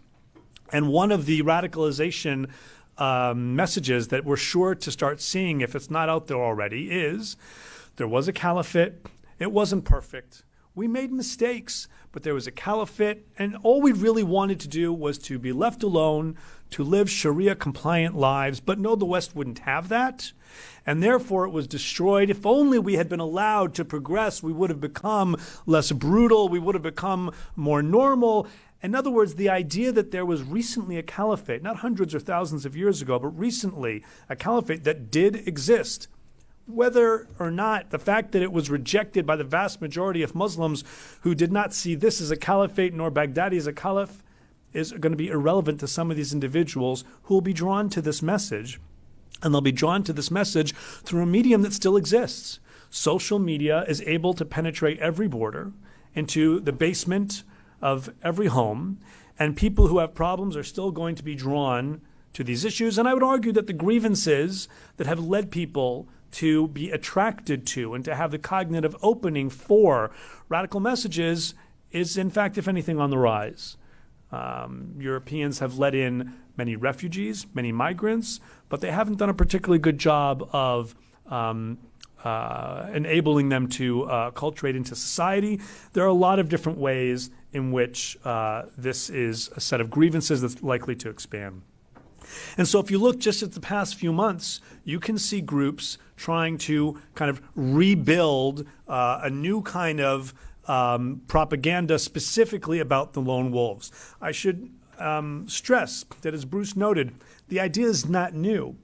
And one of the radicalization messages that we're sure to start seeing, if it's not out there already, is there was a caliphate. It wasn't perfect. We made mistakes, but there was a caliphate, and all we really wanted to do was to be left alone, to live Sharia-compliant lives. But no, the West wouldn't have that, and therefore it was destroyed. If only we had been allowed to progress, we would have become less brutal, we would have become more normal. In other words, the idea that there was recently a caliphate, not hundreds or thousands of years ago, but recently a caliphate that did exist, whether or not the fact that it was rejected by the vast majority of Muslims who did not see this as a caliphate nor Baghdadi as a caliph is going to be irrelevant to some of these individuals who will be drawn to this message. And they'll be drawn to this message through a medium that still exists. Social media is able to penetrate every border into the basement of every home, and people who have problems are still going to be drawn to these issues. And I would argue that the grievances that have led people to be attracted to and to have the cognitive opening for radical messages is, in fact, if anything, on the rise. Europeans have let in many refugees, many migrants, but they haven't done a particularly good job of enabling them to acculturate into society. There are a lot of different ways in which this is a set of grievances that's likely to expand. And so if you look just at the past few months, you can see groups trying to kind of rebuild a new kind of propaganda specifically about the lone wolves. I should stress that, as Bruce noted, the idea is not new.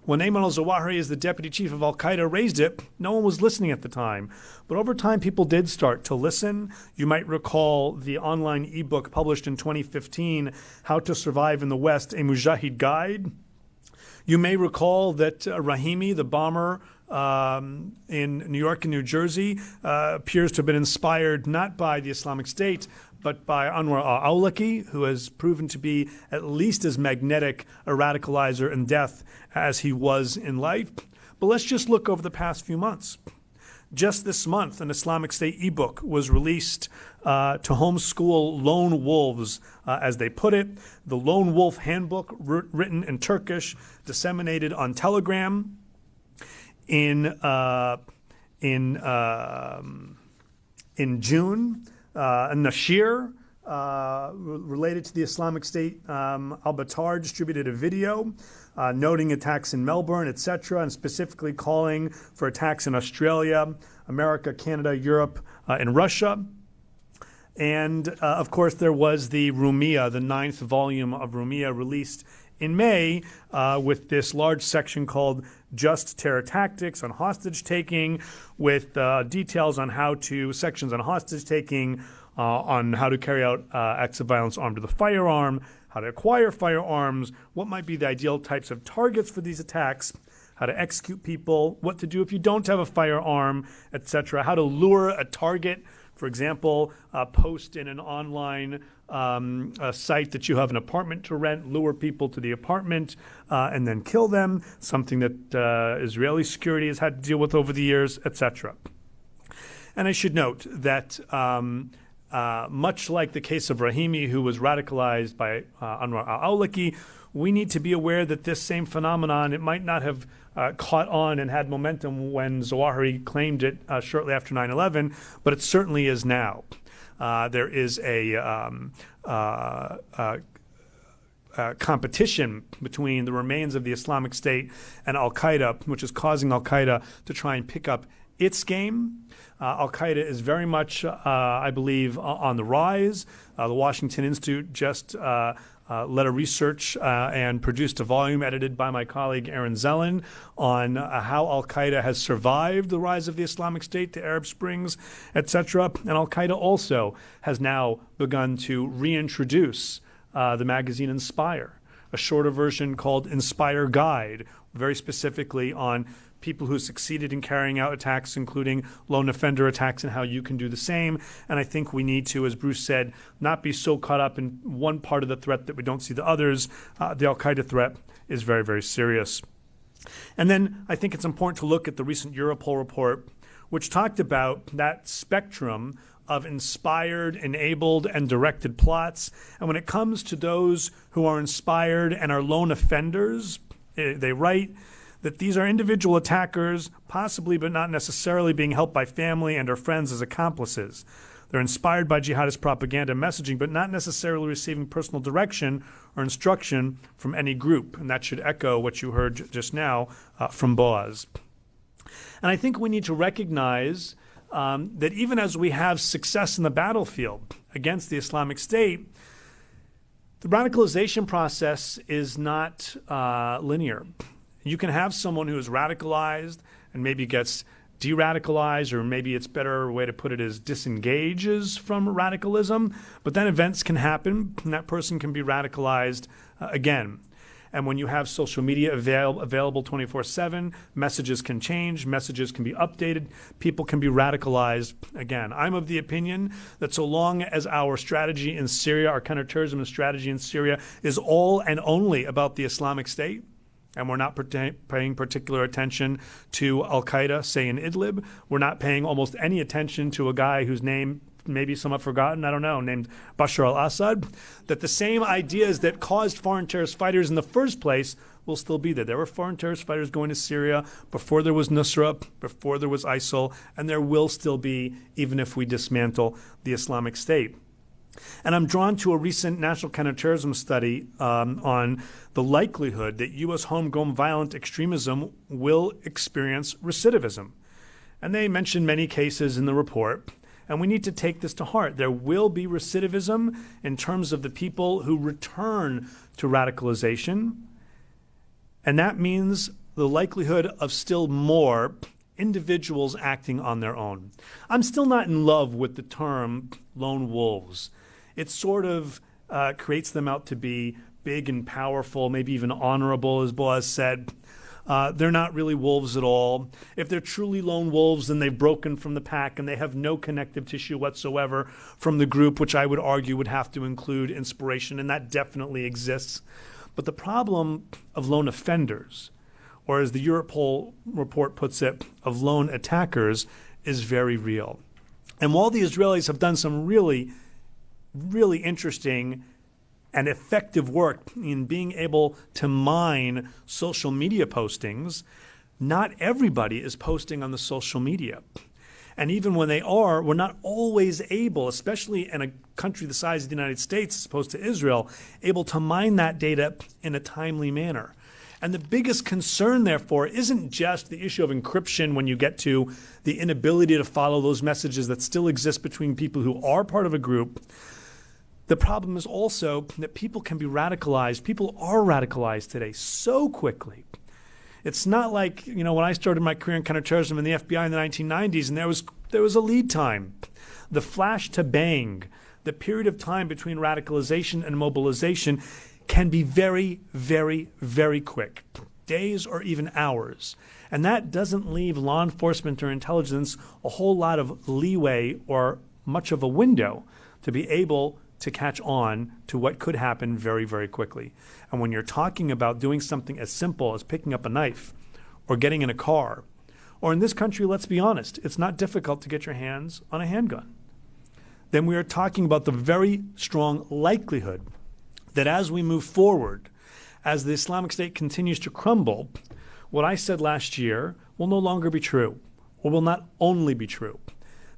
When Ayman al-Zawahiri, as the deputy chief of al-Qaeda, raised it, no one was listening at the time. But over time, people did start to listen. You might recall the online ebook published in 2015, How to Survive in the West, a Mujahid Guide. You may recall that Rahimi, the bomber in New York and New Jersey, appears to have been inspired not by the Islamic State, but by Anwar al-Awlaki, who has proven to be at least as magnetic a radicalizer in death as he was in life. But let's just look over the past few months. Just this month, an Islamic State ebook was released to homeschool lone wolves, as they put it. The Lone Wolf Handbook, written in Turkish, disseminated on Telegram. In June, a Nashir related to the Islamic State, Al-Batar, distributed a video noting attacks in Melbourne, etc., and specifically calling for attacks in Australia, America, Canada, Europe, and Russia. And, of course, there was the Rumiyah, the 9th volume of Rumiyah, released in May with this large section called Just Terror Tactics on Hostage-Taking, with details on sections on hostage-taking, on how to carry out acts of violence armed with a firearm, how to acquire firearms, what might be the ideal types of targets for these attacks, how to execute people, what to do if you don't have a firearm, etc., how to lure a target. For example, post in an online site that you have an apartment to rent, lure people to the apartment, and then kill them, something that Israeli security has had to deal with over the years, etc. And I should note that much like the case of Rahimi, who was radicalized by Anwar al-Awlaki, we need to be aware that this same phenomenon, it might not have caught on and had momentum when Zawahiri claimed it shortly after 9/11, but it certainly is now. There is a competition between the remains of the Islamic State and al-Qaeda, which is causing al-Qaeda to try and pick up its game. Al-Qaeda is very much, I believe, on the rise. The Washington Institute just led a research and produced a volume edited by my colleague Aaron Zellin on how al-Qaeda has survived the rise of the Islamic State, the Arab Springs, etc. And al-Qaeda also has now begun to reintroduce the magazine Inspire, a shorter version called Inspire Guide, very specifically on people who succeeded in carrying out attacks, including lone offender attacks, and how you can do the same. And I think we need to, as Bruce said, not be so caught up in one part of the threat that we don't see the others. The al-Qaeda threat is very, very serious. And then I think it's important to look at the recent Europol report, which talked about that spectrum of inspired, enabled, and directed plots. And when it comes to those who are inspired and are lone offenders, they write that these are individual attackers, possibly but not necessarily being helped by family and or friends as accomplices. They're inspired by jihadist propaganda and messaging, but not necessarily receiving personal direction or instruction from any group. And that should echo what you heard just now from Boaz. And I think we need to recognize that even as we have success in the battlefield against the Islamic State, the radicalization process is not linear. You can have someone who is radicalized and maybe gets de-radicalized, or maybe it's better way to put it is disengages from radicalism, but then events can happen and that person can be radicalized again. And when you have social media available 24/7, messages can change, messages can be updated, people can be radicalized again. I'm of the opinion that so long as our strategy in Syria, our counterterrorism strategy in Syria, is all and only about the Islamic State, and we're not paying particular attention to al-Qaeda, say in Idlib, we're not paying almost any attention to a guy whose name maybe somewhat forgotten, I don't know, named Bashar al-Assad, that the same ideas that caused foreign terrorist fighters in the first place will still be there. There were foreign terrorist fighters going to Syria before there was Nusra, before there was ISIL, and there will still be, even if we dismantle the Islamic State. And I'm drawn to a recent national counterterrorism study on the likelihood that U.S. homegrown violent extremism will experience recidivism. And they mention many cases in the report. And we need to take this to heart. There will be recidivism in terms of the people who return to radicalization. And that means the likelihood of still more individuals acting on their own. I'm still not in love with the term lone wolves. It sort of creates them out to be big and powerful, maybe even honorable, as Boaz said. They're not really wolves at all. If they're truly lone wolves, then they've broken from the pack and they have no connective tissue whatsoever from the group, which I would argue would have to include inspiration, and that definitely exists. But the problem of lone offenders, or as the Europol report puts it, of lone attackers, is very real. And while the Israelis have done some really interesting and effective work in being able to mine social media postings, not everybody is posting on the social media. And even when they are, we're not always able, especially in a country the size of the United States as opposed to Israel, able to mine that data in a timely manner. And the biggest concern, therefore, isn't just the issue of encryption when you get to the inability to follow those messages that still exist between people who are part of a group. The problem is also that people can be radicalized. People are radicalized today so quickly. It's not like, when I started my career in counterterrorism in the FBI in the 1990s, and there was a lead time. The flash to bang, the period of time between radicalization and mobilization can be very, very, very quick, days or even hours. And that doesn't leave law enforcement or intelligence a whole lot of leeway or much of a window to be able to catch on to what could happen very, very quickly. And when you're talking about doing something as simple as picking up a knife or getting in a car, or in this country, let's be honest, it's not difficult to get your hands on a handgun, then we are talking about the very strong likelihood that as we move forward, as the Islamic State continues to crumble, what I said last year will no longer be true, or will not only be true.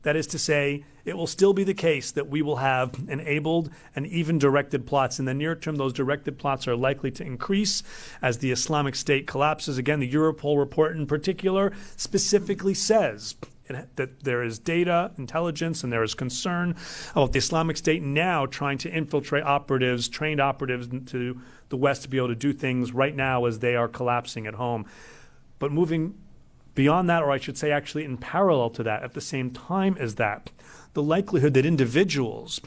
That is to say, it will still be the case that we will have enabled and even directed plots. In the near term, those directed plots are likely to increase as the Islamic State collapses. Again, the Europol report in particular specifically says that there is data, intelligence, and there is concern about the Islamic State now trying to infiltrate operatives, trained operatives into the West to be able to do things right now as they are collapsing at home. But moving beyond that, or I should say actually in parallel to that, at the same time as that, the likelihood that individuals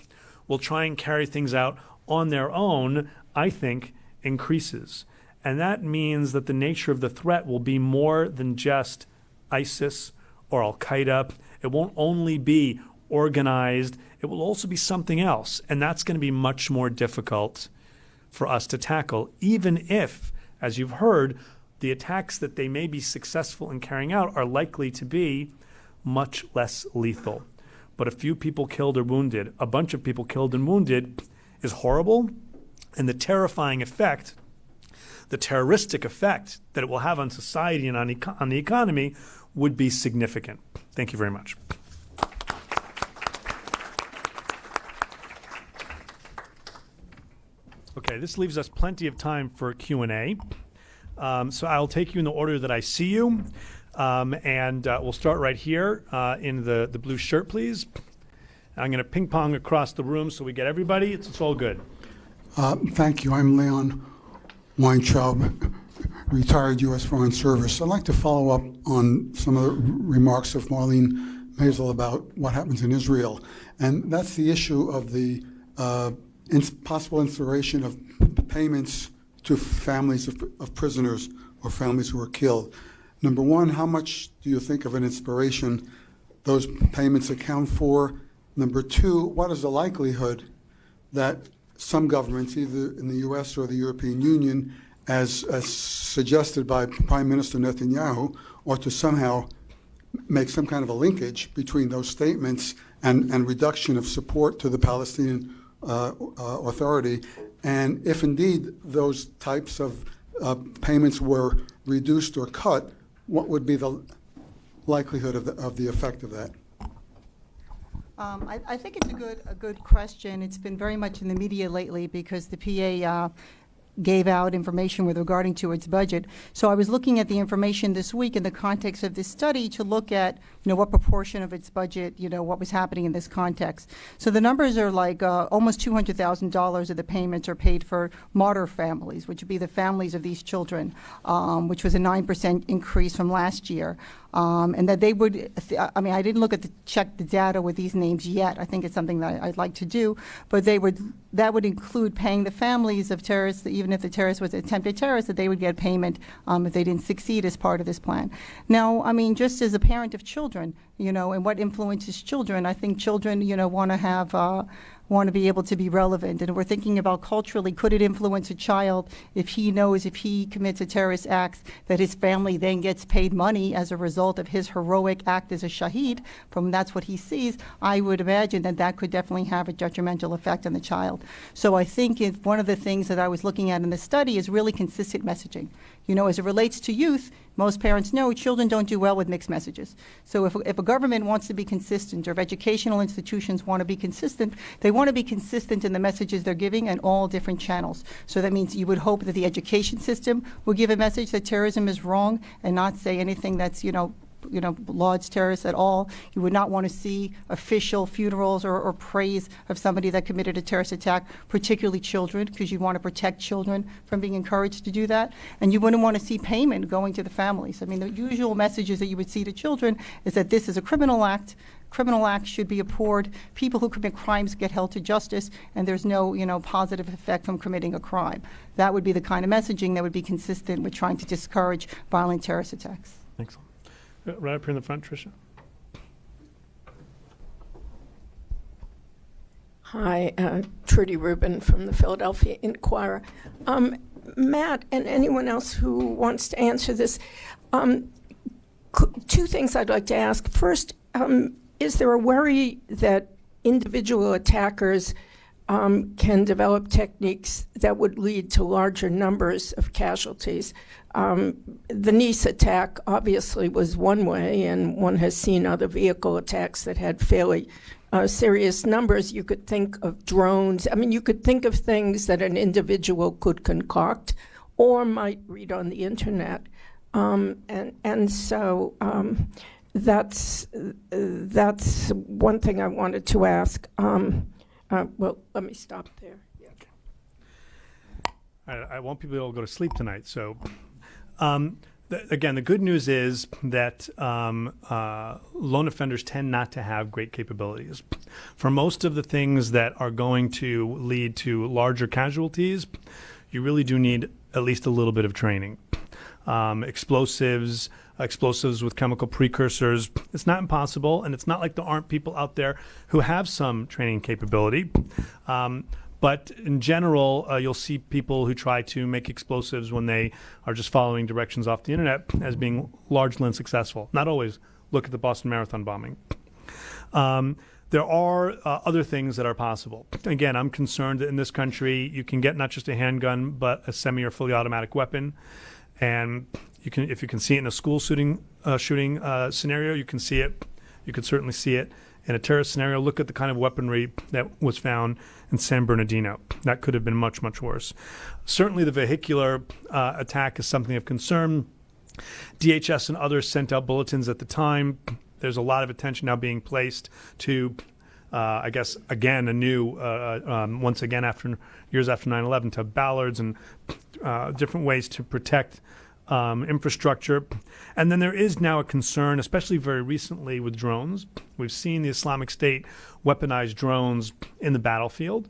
will try and carry things out on their own, I think, increases. And that means that the nature of the threat will be more than just ISIS or Al-Qaeda. It won't only be organized, it will also be something else. And that's going to be much more difficult for us to tackle, even if, as you've heard, the attacks that they may be successful in carrying out are likely to be much less lethal. But a few people killed or wounded, a bunch of people killed and wounded is horrible. And the terrifying effect, the terroristic effect that it will have on society and on the economy would be significant. Thank you very much. Okay, this leaves us plenty of time for Q&A. So I'll take you in the order that I see you. And we'll start right here in the blue shirt, please. I'm going to ping pong across the room so we get everybody. It's all good. Thank you. I'm Leon Weintraub, retired U.S. Foreign Service. I'd like to follow up on some of the remarks of Marlene Maisel about what happens in Israel. And that's the issue of the possible instauration of payments to families of prisoners or families who were killed. Number one, how much do you think of an inspiration those payments account for? Number two, what is the likelihood that some governments, either in the U.S. or the European Union, as suggested by Prime Minister Netanyahu, ought to somehow make some kind of a linkage between those statements and reduction of support to the Palestinian Authority? And if indeed those types of payments were reduced or cut, what would be the likelihood of the effect of that? I think it's a good question. It's been very much in the media lately because the PA gave out information with regarding to its budget. So I was looking at the information this week in the context of this study to look at, what proportion of its budget, what was happening in this context. So the numbers are like almost $200,000 of the payments are paid for martyr families, which would be the families of these children, which was a 9% increase from last year. And that they would, I didn't check the data with these names yet. I think it's something that I'd like to do, but that would include paying the families of terrorists, even if the terrorist was attempted terrorist, that they would get payment if they didn't succeed as part of this plan. Now, just as a parent of children, and what influences children, I think children, want to be able to be relevant. And we're thinking about culturally, could it influence a child if he knows if he commits a terrorist act that his family then gets paid money as a result of his heroic act as a shaheed, that's what he sees, I would imagine that could definitely have a detrimental effect on the child. So I think one of the things that I was looking at in the study is really consistent messaging. As it relates to youth, most parents know children don't do well with mixed messages. So if a government wants to be consistent or if educational institutions want to be consistent, they want to be consistent in the messages they're giving in all different channels. So that means you would hope that the education system will give a message that terrorism is wrong and not say anything that's, lauds terrorists at all. You would not want to see official funerals or praise of somebody that committed a terrorist attack, particularly children, because you want to protect children from being encouraged to do that. And you wouldn't want to see payment going to the families. The usual messages that you would see to children is that this is a criminal act. Criminal acts should be abhorred. People who commit crimes get held to justice, and there's no, positive effect from committing a crime. That would be the kind of messaging that would be consistent with trying to discourage violent terrorist attacks. Excellent. Right up here in the front, Tricia. Hi, Trudy Rubin from the Philadelphia Inquirer. Matt and anyone else who wants to answer this, two things I'd like to ask. First, is there a worry that individual attackers can develop techniques that would lead to larger numbers of casualties? The Nice attack obviously was one way, and one has seen other vehicle attacks that had fairly serious numbers. You could think of drones. You could think of things that an individual could concoct or might read on the internet. So that's one thing I wanted to ask. Well, let me stop there. Yeah. I won't be able to go to sleep tonight. So, again, the good news is that lone offenders tend not to have great capabilities. For most of the things that are going to lead to larger casualties, you really do need at least a little bit of training. Explosives with chemical precursors, it's not impossible, and it's not like there aren't people out there who have some training capability. But in general, you'll see people who try to make explosives when they are just following directions off the internet as being largely unsuccessful. Not always. Look at the Boston Marathon bombing. There are other things that are possible. Again, I'm concerned that in this country you can get not just a handgun, but a semi or fully automatic weapon. And if you can see it in a school shooting scenario, you can see it. You could certainly see it in a terrorist scenario. Look at the kind of weaponry that was found in San Bernardino. That could have been much, much worse. Certainly the vehicular attack is something of concern. DHS and others sent out bulletins at the time. There's a lot of attention now being placed to, I guess, again, once again, years after 9/11, to ballards and different ways to protect infrastructure. And then there is now a concern, especially very recently with drones. We've seen the Islamic State weaponize drones in the battlefield.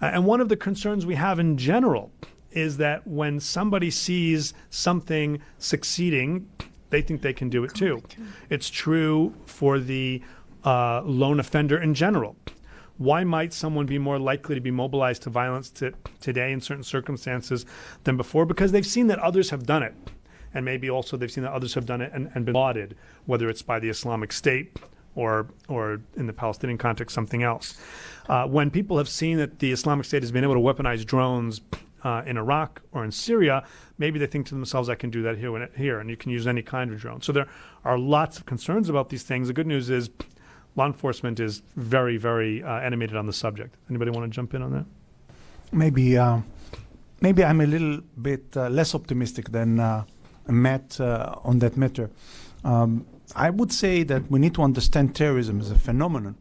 And one of the concerns we have in general is that when somebody sees something succeeding, they think they can do it too. It's true for the lone offender in general. Why might someone be more likely to be mobilized to violence today in certain circumstances than before? Because they've seen that others have done it. And maybe also they've seen that others have done it and been lauded, whether it's by the Islamic State or in the Palestinian context, something else. When people have seen that the Islamic State has been able to weaponize drones in Iraq or in Syria, maybe they think to themselves, I can do that here, and you can use any kind of drone. So there are lots of concerns about these things. The good news is law enforcement is very, very animated on the subject. Anybody want to jump in on that? Maybe I'm a little bit less optimistic than Matt on that matter. I would say that we need to understand terrorism as a phenomenon,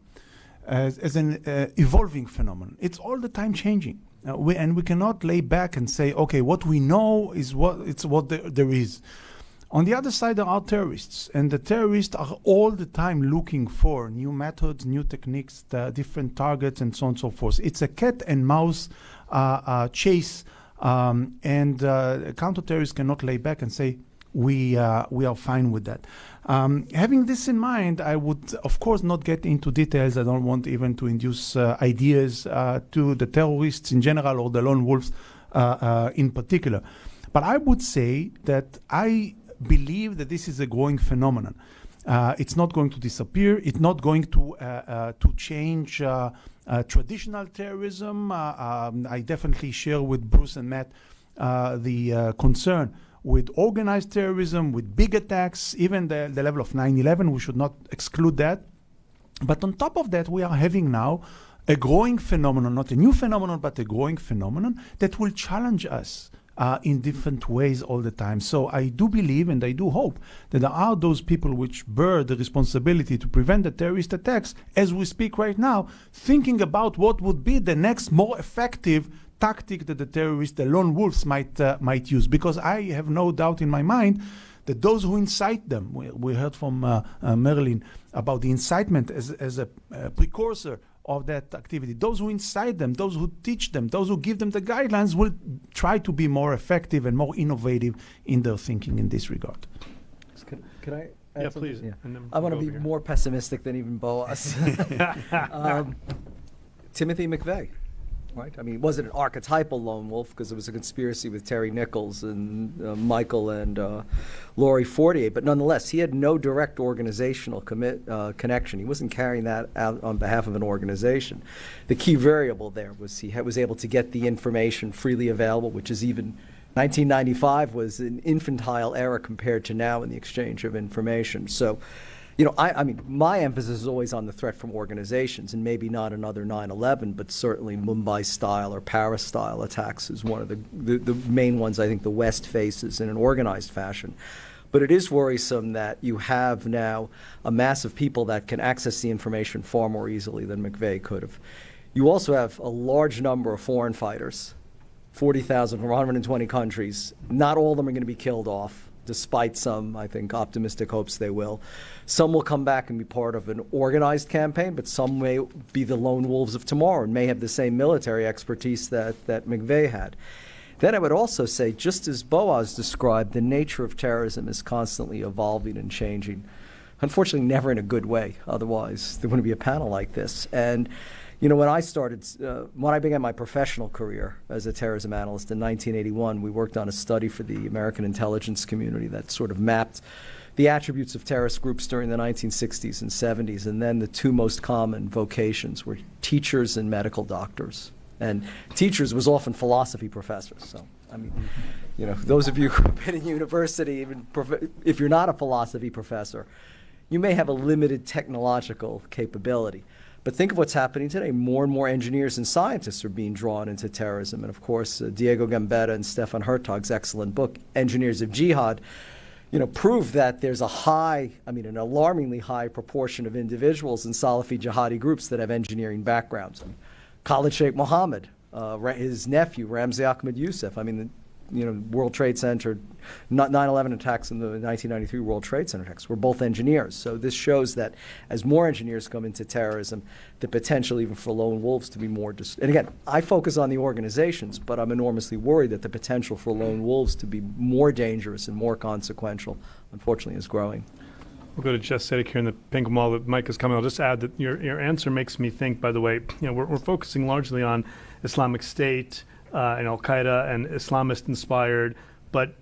as an evolving phenomenon. It's all the time changing. We cannot lay back and say, okay, what we know is what there is. On the other side, there are terrorists, and the terrorists are all the time looking for new methods, new techniques, different targets, and so on and so forth. It's a cat and mouse chase, and counter-terrorists cannot lay back and say, we are fine with that. Having this in mind, I would, of course, not get into details. I don't want even to induce ideas to the terrorists in general or the lone wolves in particular. But I would say that I believe that this is a growing phenomenon. It's not going to disappear. It's not going to change traditional terrorism. I definitely share with Bruce and Matt the concern with organized terrorism, with big attacks, even the level of 9/11. We should not exclude that. But on top of that, we are having now a growing phenomenon, not a new phenomenon, but a growing phenomenon that will challenge us in different ways all the time. So I do believe and I do hope that there are those people which bear the responsibility to prevent the terrorist attacks as we speak right now, thinking about what would be the next more effective tactic that the terrorists, the lone wolves, might use. Because I have no doubt in my mind that those who incite them, we heard from Marilyn about the incitement as a precursor of that activity. Those who incite them, those who teach them, those who give them the guidelines will try to be more effective and more innovative in their thinking in this regard. Can I add Yeah, something? please. Yeah. And then I want to we'll be go over more pessimistic than even Boaz. Timothy McVeigh, right? I mean, it wasn't an archetypal lone wolf because it was a conspiracy with Terry Nichols and Michael and Laurie Fortier, but nonetheless, he had no direct organizational connection. He wasn't carrying that out on behalf of an organization. The key variable there was he was able to get the information freely available, which is even 1995 was an infantile era compared to now in the exchange of information. So, you know, I mean, my emphasis is always on the threat from organizations, and maybe not another 9/11, but certainly Mumbai-style or Paris-style attacks is one of the main ones I think the West faces in an organized fashion. But it is worrisome that you have now a mass of people that can access the information far more easily than McVeigh could have. You also have a large number of foreign fighters, 40,000 from 120 countries. Not all of them are going to be killed off, despite some, I think, optimistic hopes they will. Some will come back and be part of an organized campaign, but some may be the lone wolves of tomorrow and may have the same military expertise that McVeigh had. Then I would also say, just as Boaz described, the nature of terrorism is constantly evolving and changing. Unfortunately, never in a good way. Otherwise, there wouldn't be a panel like this. And, you know, when I began my professional career as a terrorism analyst in 1981, we worked on a study for the American intelligence community that sort of mapped the attributes of terrorist groups during the 1960s and 70s. And then the two most common vocations were teachers and medical doctors. And teachers was often philosophy professors. So, I mean, you know, those of you who have been in university, even if you're not a philosophy professor, you may have a limited technological capability. But think of what's happening today. More and more engineers and scientists are being drawn into terrorism. And of course, Diego Gambetta and Stefan Hertog's excellent book, Engineers of Jihad, you know, prove that there's an alarmingly high proportion of individuals in Salafi jihadi groups that have engineering backgrounds. And Khalid Sheikh Mohammed, his nephew, Ramzi Ahmed Youssef, World Trade Center, 9/11 attacks and the 1993 World Trade Center attacks were both engineers. So this shows that as more engineers come into terrorism, the potential even for lone wolves to be more. And again, I focus on the organizations, but I'm enormously worried that the potential for lone wolves to be more dangerous and more consequential, unfortunately, is growing. We'll go to Jeff Sadek here in the pink wall. Mike is coming. I'll just add that your answer makes me think, by the way, you know, we're focusing largely on Islamic State and Al-Qaeda and Islamist-inspired, but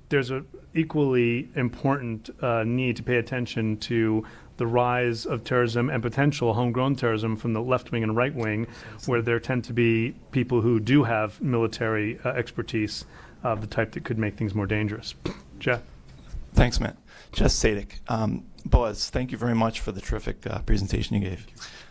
there's an equally important need to pay attention to the rise of terrorism and potential homegrown terrorism from the left wing and right wing, where there tend to be people who do have military expertise of the type that could make things more dangerous. Jeff? Thanks, Matt. Jeff Sadek. Boaz, thank you very much for the terrific presentation you gave.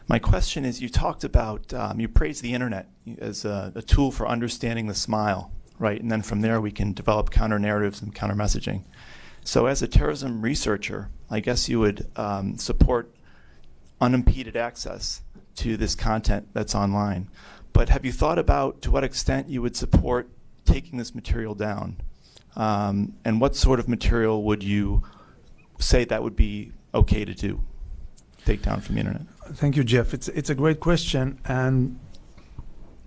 My question is, you talked about, you praised the internet as a tool for understanding the smile, right? And then from there we can develop counter-narratives and counter-messaging. So as a terrorism researcher, I guess you would support unimpeded access to this content that's online. But have you thought about to what extent you would support taking this material down? And what sort of material would you say that would be okay to do, take down from the internet? Thank you, Jeff. It's a great question, and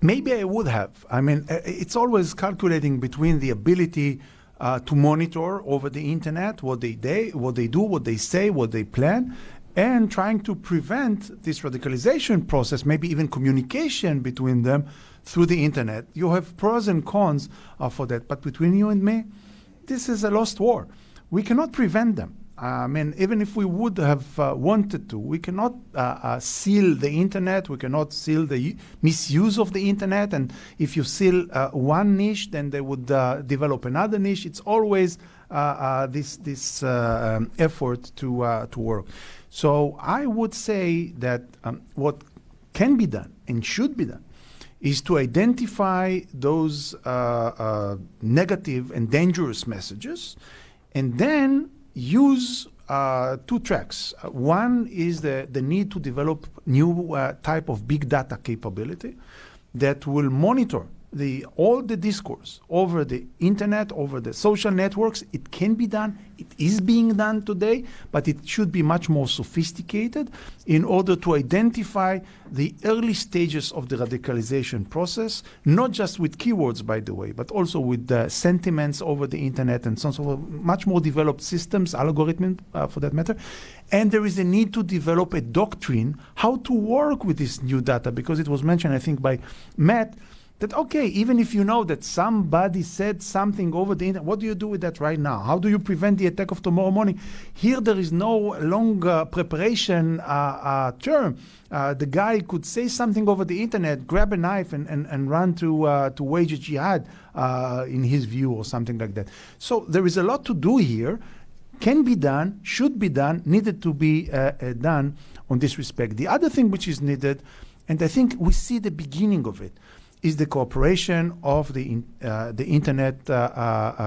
maybe I would have. I mean, it's always calculating between the ability to monitor over the internet what they do, what they say, what they plan, and trying to prevent this radicalization process, maybe even communication between them through the internet. You have pros and cons for that, but between you and me, this is a lost war. We cannot prevent them. I mean, even if we would have wanted to, we cannot seal the internet. We cannot seal the misuse of the internet. And if you seal one niche, then they would develop another niche. It's always this effort to work. So I would say that what can be done and should be done is to identify those negative and dangerous messages, and then use two tracks. One is the need to develop new type of big data capability that will monitor all the discourse over the internet, over the social networks. It can be done. It is being done today, but it should be much more sophisticated in order to identify the early stages of the radicalization process, not just with keywords, by the way, but also with sentiments over the internet and so on, so much more developed systems, algorithms for that matter. And there is a need to develop a doctrine how to work with this new data, because it was mentioned, I think, by Matt, that, okay, even if you know that somebody said something over the internet, what do you do with that right now? How do you prevent the attack of tomorrow morning? Here there is no long preparation term. The guy could say something over the internet, grab a knife and run to wage a jihad, in his view, or something like that. So there is a lot to do here. Can be done, should be done, needed to be done on this respect. The other thing which is needed, and I think we see the beginning of it, is the cooperation of the internet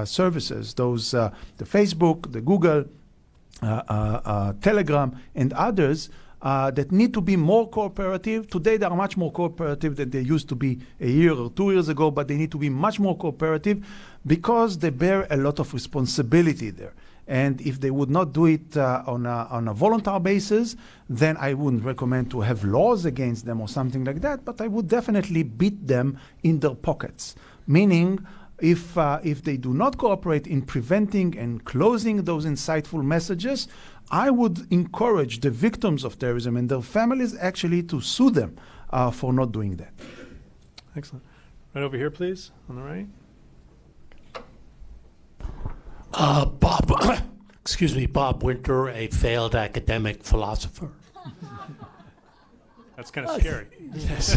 services, those the Facebook, the Google, Telegram, and others that need to be more cooperative. Today they are much more cooperative than they used to be a year or 2 years ago, but they need to be much more cooperative because they bear a lot of responsibility there. And if they would not do it on a voluntary basis, then I wouldn't recommend to have laws against them or something like that, but I would definitely beat them in their pockets, meaning if they do not cooperate in preventing and closing those insightful messages, I would encourage the victims of terrorism and their families actually to sue them for not doing that. Excellent. Right over here, please, on the right. Bob, excuse me, Bob Winter, a failed academic philosopher. That's kind of scary. Yes.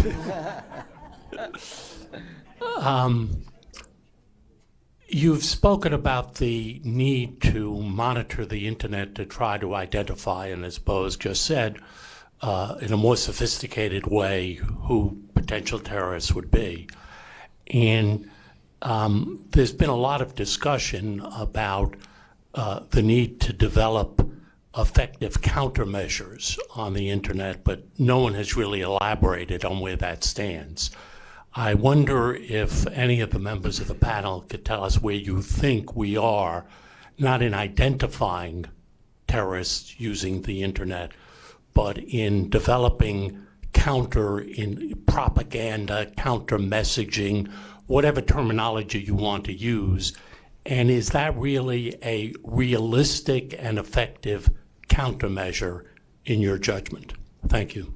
You've spoken about the need to monitor the internet to try to identify, and as Boaz just said, in a more sophisticated way, who potential terrorists would be. And there's been a lot of discussion about the need to develop effective countermeasures on the internet, but no one has really elaborated on where that stands. I wonder if any of the members of the panel could tell us where you think we are, not in identifying terrorists using the internet, but in developing in propaganda, counter messaging, whatever terminology you want to use. And is that really a realistic and effective countermeasure in your judgment? Thank you.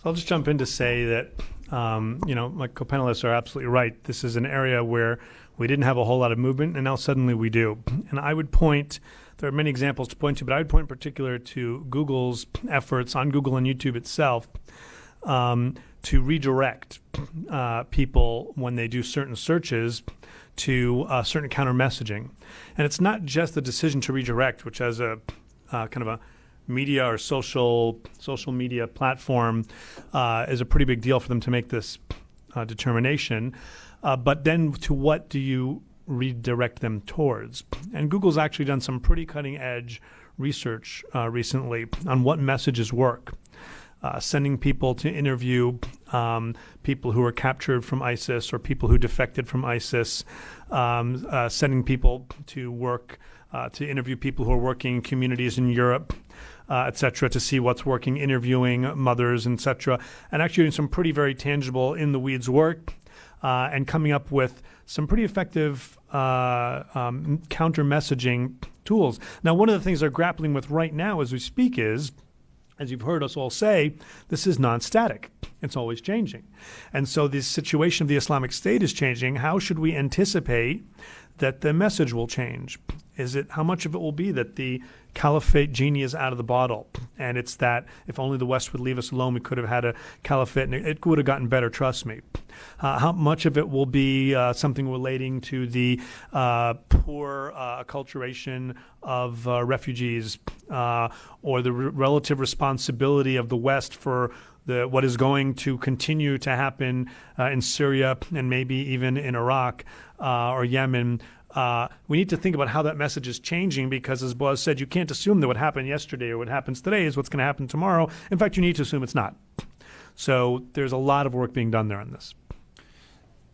I'll just jump in to say that, my co-panelists are absolutely right. This is an area where we didn't have a whole lot of movement, and now suddenly we do. And I would point, there are many examples to point to, but I would point in particular to Google's efforts on Google and YouTube itself to redirect people when they do certain searches to certain counter messaging. And it's not just the decision to redirect, which has a kind of a media or social media platform is a pretty big deal for them to make this determination. But then to what do you redirect them towards? And Google's actually done some pretty cutting edge research recently on what messages work. Sending people to interview people who were captured from ISIS or people who defected from ISIS, sending people to work to interview people who are working in communities in Europe, et cetera, to see what's working, interviewing mothers, et cetera, and actually doing some pretty very tangible in-the-weeds work and coming up with some pretty effective counter-messaging tools. Now, one of the things they're grappling with right now as we speak is, as you've heard us all say, this is non-static. It's always changing. And so the situation of the Islamic State is changing. How should we anticipate that the message will change? How much of it will be that the caliphate genie is out of the bottle, and it's that if only the West would leave us alone, we could have had a caliphate, and it would have gotten better, trust me. How much of it will be something relating to the poor acculturation of refugees or the relative responsibility of the West for what is going to continue to happen in Syria and maybe even in Iraq or Yemen? We need to think about how that message is changing because, as Boaz said, you can't assume that what happened yesterday or what happens today is what's going to happen tomorrow. In fact, you need to assume it's not. So there's a lot of work being done there on this.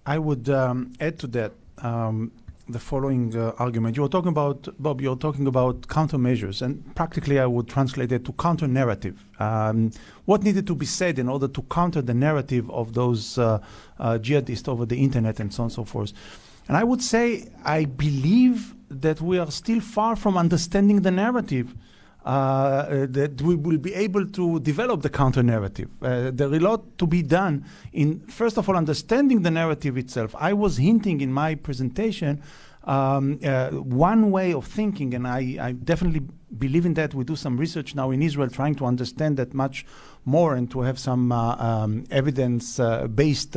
I would add to that the following argument. You were talking about, Bob, you're talking about countermeasures, and practically I would translate it to counter-narrative. What needed to be said in order to counter the narrative of those jihadists over the internet and so on and so forth. And I would say I believe that we are still far from understanding the narrative, that we will be able to develop the counter-narrative. There is a lot to be done in, first of all, understanding the narrative itself. I was hinting in my presentation one way of thinking, and I definitely believe in that. We do some research now in Israel trying to understand that much more and to have some evidence-based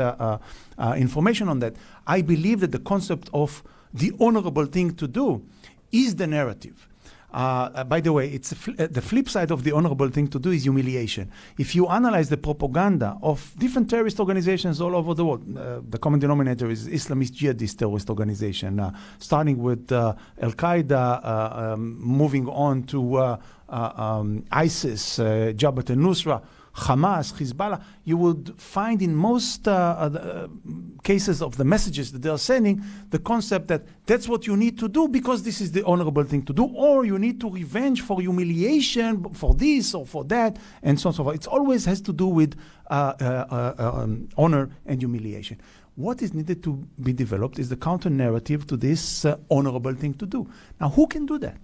information on that. I believe that the concept of the honorable thing to do is the narrative. By the way, it's the flip side of the honorable thing to do is humiliation. If you analyze the propaganda of different terrorist organizations all over the world, the common denominator is Islamist jihadist terrorist organization, starting with Al-Qaeda, moving on to ISIS, Jabhat al-Nusra, Hamas, Hezbollah. You would find in most cases of the messages that they are sending the concept that that's what you need to do because this is the honorable thing to do, or you need to revenge for humiliation for this or for that, and so on and so forth. It always has to do with honor and humiliation. What is needed to be developed is the counter-narrative to this honorable thing to do. Now, who can do that?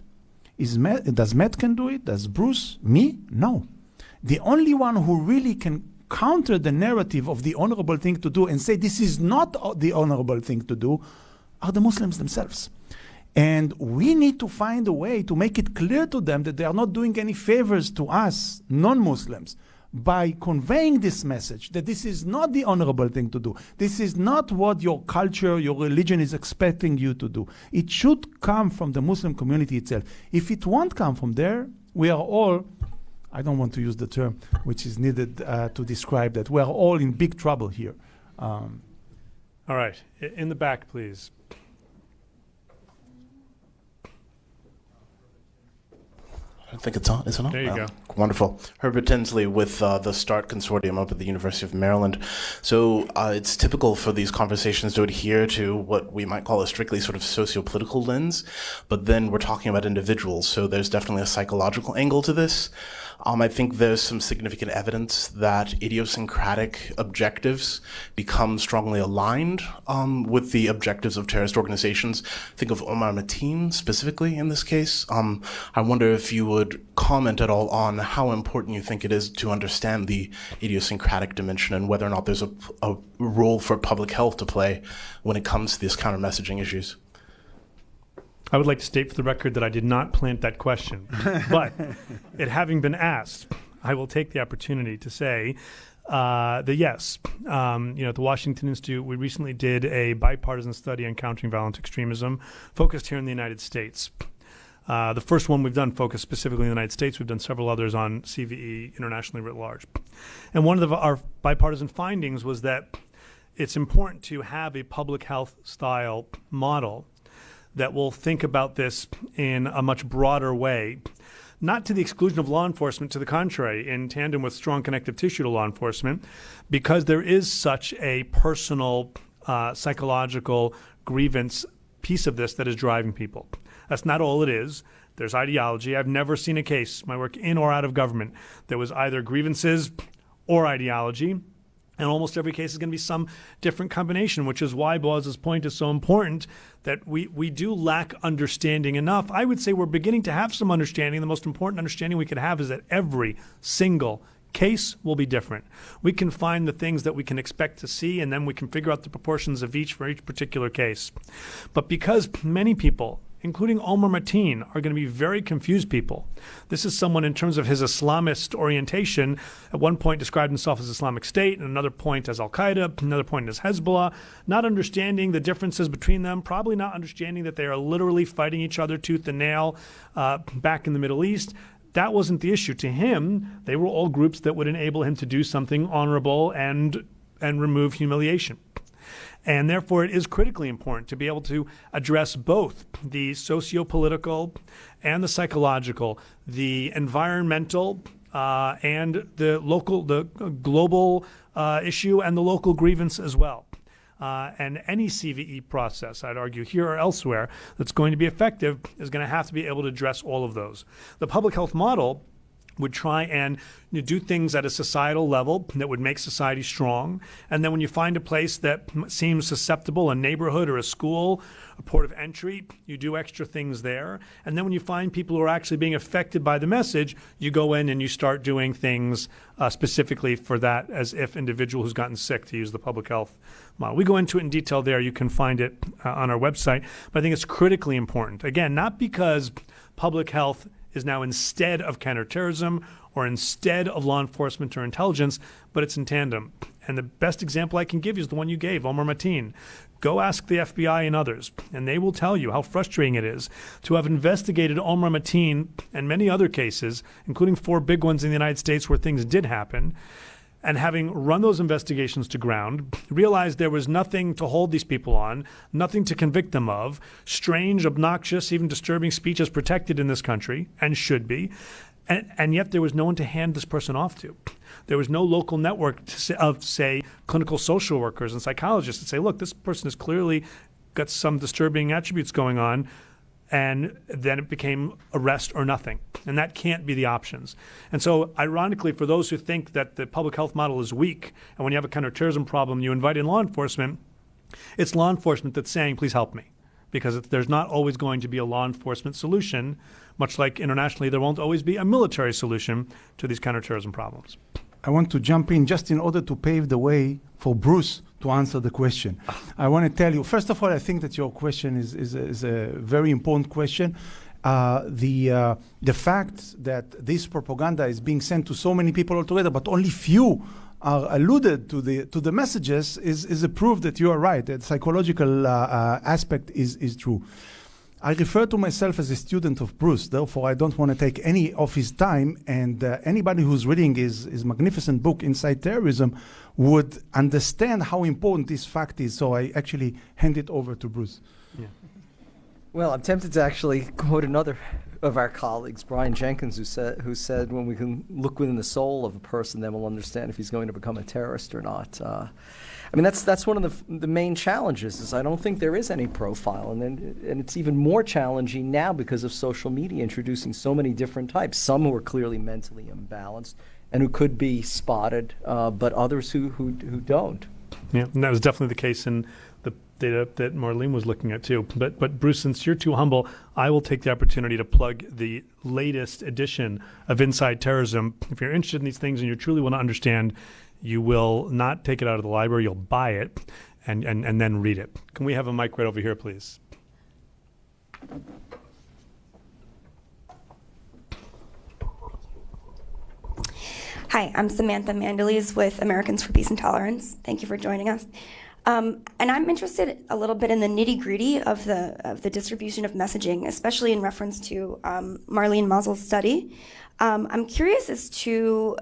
Does Matt can do it? Does Bruce? Me? No. The only one who really can counter the narrative of the honorable thing to do and say this is not the honorable thing to do are the Muslims themselves. And we need to find a way to make it clear to them that they are not doing any favors to us, non-Muslims, by conveying this message that this is not the honorable thing to do. This is not what your culture, your religion is expecting you to do. It should come from the Muslim community itself. If it won't come from there, we are all, I don't want to use the term which is needed to describe that, we are all in big trouble here. All right, in the back, please. I think it's on. Is it on? There you go. Wonderful. Herbert Tinsley with the START Consortium up at the University of Maryland. So it's typical for these conversations to adhere to what we might call a strictly sort of socio-political lens, but then we're talking about individuals, so there's definitely a psychological angle to this. I think there's some significant evidence that idiosyncratic objectives become strongly aligned with the objectives of terrorist organizations. Think of Omar Mateen specifically in this case. I wonder if you would comment at all on how important you think it is to understand the idiosyncratic dimension and whether or not there's a role for public health to play when it comes to these counter-messaging issues. I would like to state for the record that I did not plant that question, but it having been asked, I will take the opportunity to say that yes, at the Washington Institute, we recently did a bipartisan study on countering violent extremism focused here in the United States. The first one we've done focused specifically in the United States. We've done several others on CVE internationally writ large. And one of our bipartisan findings was that it's important to have a public health style model that will think about this in a much broader way, not to the exclusion of law enforcement, to the contrary, in tandem with strong connective tissue to law enforcement, because there is such a personal, psychological grievance piece of this that is driving people. That's not all it is. There's ideology. I've never seen a case, my work in or out of government, that was either grievances or ideology. And almost every case is going to be some different combination, which is why Boaz's point is so important, that we do lack understanding enough. I would say we're beginning to have some understanding. The most important understanding we could have is that every single case will be different. We can find the things that we can expect to see, and then we can figure out the proportions of each for each particular case. But because many people, including Omar Mateen, are going to be very confused people. This is someone in terms of his Islamist orientation, at one point described himself as Islamic State, and another point as Al-Qaeda, another point as Hezbollah, not understanding the differences between them, probably not understanding that they are literally fighting each other tooth and nail back in the Middle East. That wasn't the issue. To him, they were all groups that would enable him to do something honorable and remove humiliation. And therefore, it is critically important to be able to address both the socio-political and the psychological, the environmental and the global issue and the local grievance as well. And any CVE process, I'd argue here or elsewhere, that's going to be effective is going to have to be able to address all of those. The public health model would try and do things at a societal level that would make society strong. And then when you find a place that seems susceptible, a neighborhood or a school, a port of entry, you do extra things there. And then when you find people who are actually being affected by the message, you go in and you start doing things specifically for that, as if individual who's gotten sick, to use the public health model. We go into it in detail there. You can find it on our website. But I think it's critically important. Again, not because public health is now instead of counterterrorism or instead of law enforcement or intelligence, but it's in tandem. And the best example I can give you is the one you gave, Omar Mateen. Go ask the FBI and others, and they will tell you how frustrating it is to have investigated Omar Mateen and many other cases, including 4 big ones in the United States where things did happen, and having run those investigations to ground, realized there was nothing to hold these people on, nothing to convict them of. Strange, obnoxious, even disturbing speech is protected in this country and should be. And yet there was no one to hand this person off to. There was no local network of, say, clinical social workers and psychologists that say, look, this person has clearly got some disturbing attributes going on. And then it became arrest or nothing. And that can't be the options. And so, ironically, for those who think that the public health model is weak, and when you have a counterterrorism problem, you invite in law enforcement, It's law enforcement that's saying, please help me, because there's not always going to be a law enforcement solution, much like internationally there won't always be a military solution to these counterterrorism problems. I want to jump in just in order to pave the way for Bruce to answer the question. I want to tell you, first of all, I think that your question is a very important question. The fact that this propaganda is being sent to so many people altogether, but only few are alluded to the messages is a proof that you are right. That psychological aspect is true. I refer to myself as a student of Bruce, therefore I don't want to take any of his time, and anybody who's reading his magnificent book, Inside Terrorism, would understand how important this fact is, so I actually hand it over to Bruce. Yeah. Well, I'm tempted to actually quote another of our colleagues, Brian Jenkins, who said, when we can look within the soul of a person, then we'll understand if he's going to become a terrorist or not. I mean, that's one of the main challenges, is I don't think there is any profile. And it's even more challenging now because of social media introducing so many different types, some who are clearly mentally imbalanced and who could be spotted, but others who don't. Yeah, and that was definitely the case in the data that Marlene was looking at too. But Bruce, since you're too humble, I will take the opportunity to plug the latest edition of Inside Terrorism. If you're interested in these things and you truly want to understand, you will not take it out of the library, you'll buy it and then read it. Can we have a mic right over here, please? Hi, I'm Samantha Mandalese with Americans for Peace and Tolerance. Thank you for joining us. And I'm interested a little bit in the nitty-gritty of the distribution of messaging, especially in reference to Marlene Mausel's study. I'm curious as to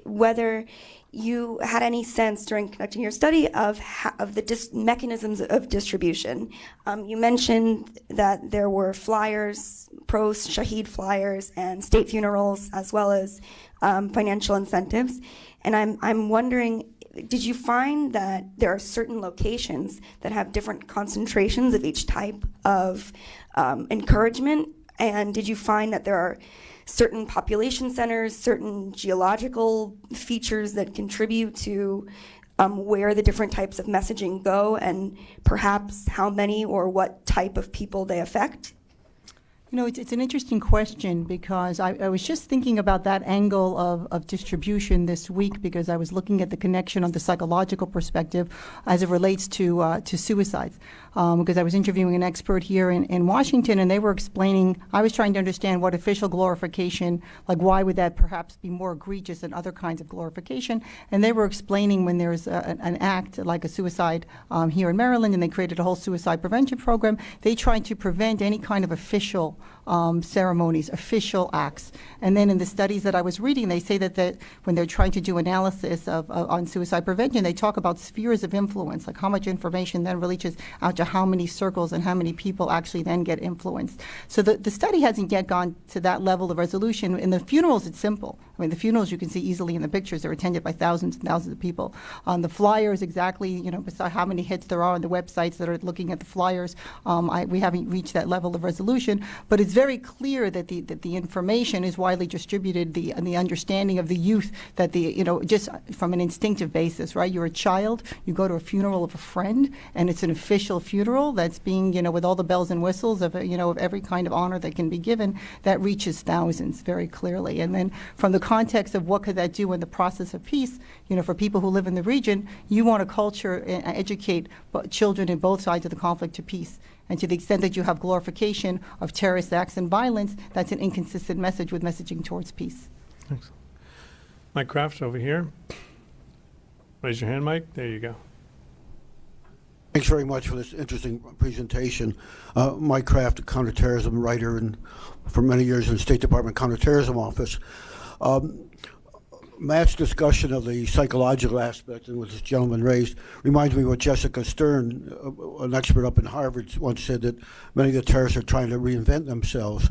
whether you had any sense during conducting your study of the mechanisms of distribution. You mentioned that there were flyers, pro-Shaheed flyers, and state funerals, as well as financial incentives. And I'm wondering, did you find that there are certain locations that have different concentrations of each type of encouragement? And did you find that there are certain population centers, certain geological features that contribute to where the different types of messaging go, and perhaps how many or what type of people they affect? You know, it's an interesting question, because I was just thinking about that angle of distribution this week, because I was looking at the connection on the psychological perspective as it relates to suicides. Because I was interviewing an expert here in Washington, and they were explaining, I was trying to understand what official glorification, like why would that perhaps be more egregious than other kinds of glorification, and they were explaining when there's an act like a suicide here in Maryland, and they created a whole suicide prevention program, they tried to prevent any kind of official ceremonies, official acts. And then in the studies that I was reading, they say that when they're trying to do analysis on suicide prevention, they talk about spheres of influence, like how much information then reaches out to how many circles and how many people actually then get influenced. So the study hasn't yet gone to that level of resolution. In the funerals, it's simple. I mean, the funerals you can see easily in the pictures. They're attended by thousands and thousands of people. On the flyers, exactly, you know, beside how many hits there are on the websites that are looking at the flyers, we haven't reached that level of resolution. But it's very clear that the information is widely distributed, and the understanding of the youth that just from an instinctive basis, right? You're a child, you go to a funeral of a friend, and it's an official funeral that's being, with all the bells and whistles of every kind of honor that can be given, that reaches thousands very clearly. And then from the context of what could that do in the process of peace, for people who live in the region, you want to culture and educate children in both sides of the conflict to peace. And to the extent that you have glorification of terrorist acts and violence, that's an inconsistent message with messaging towards peace. Thanks. Mike Kraft over here. Raise your hand, Mike. There you go. Thanks very much for this interesting presentation. Mike Kraft, a counterterrorism writer, and for many years in the State Department Counterterrorism Office. Matt's discussion of the psychological aspect, and what this gentleman raised, reminds me of what Jessica Stern, an expert up in Harvard, once said, that many of the terrorists are trying to reinvent themselves.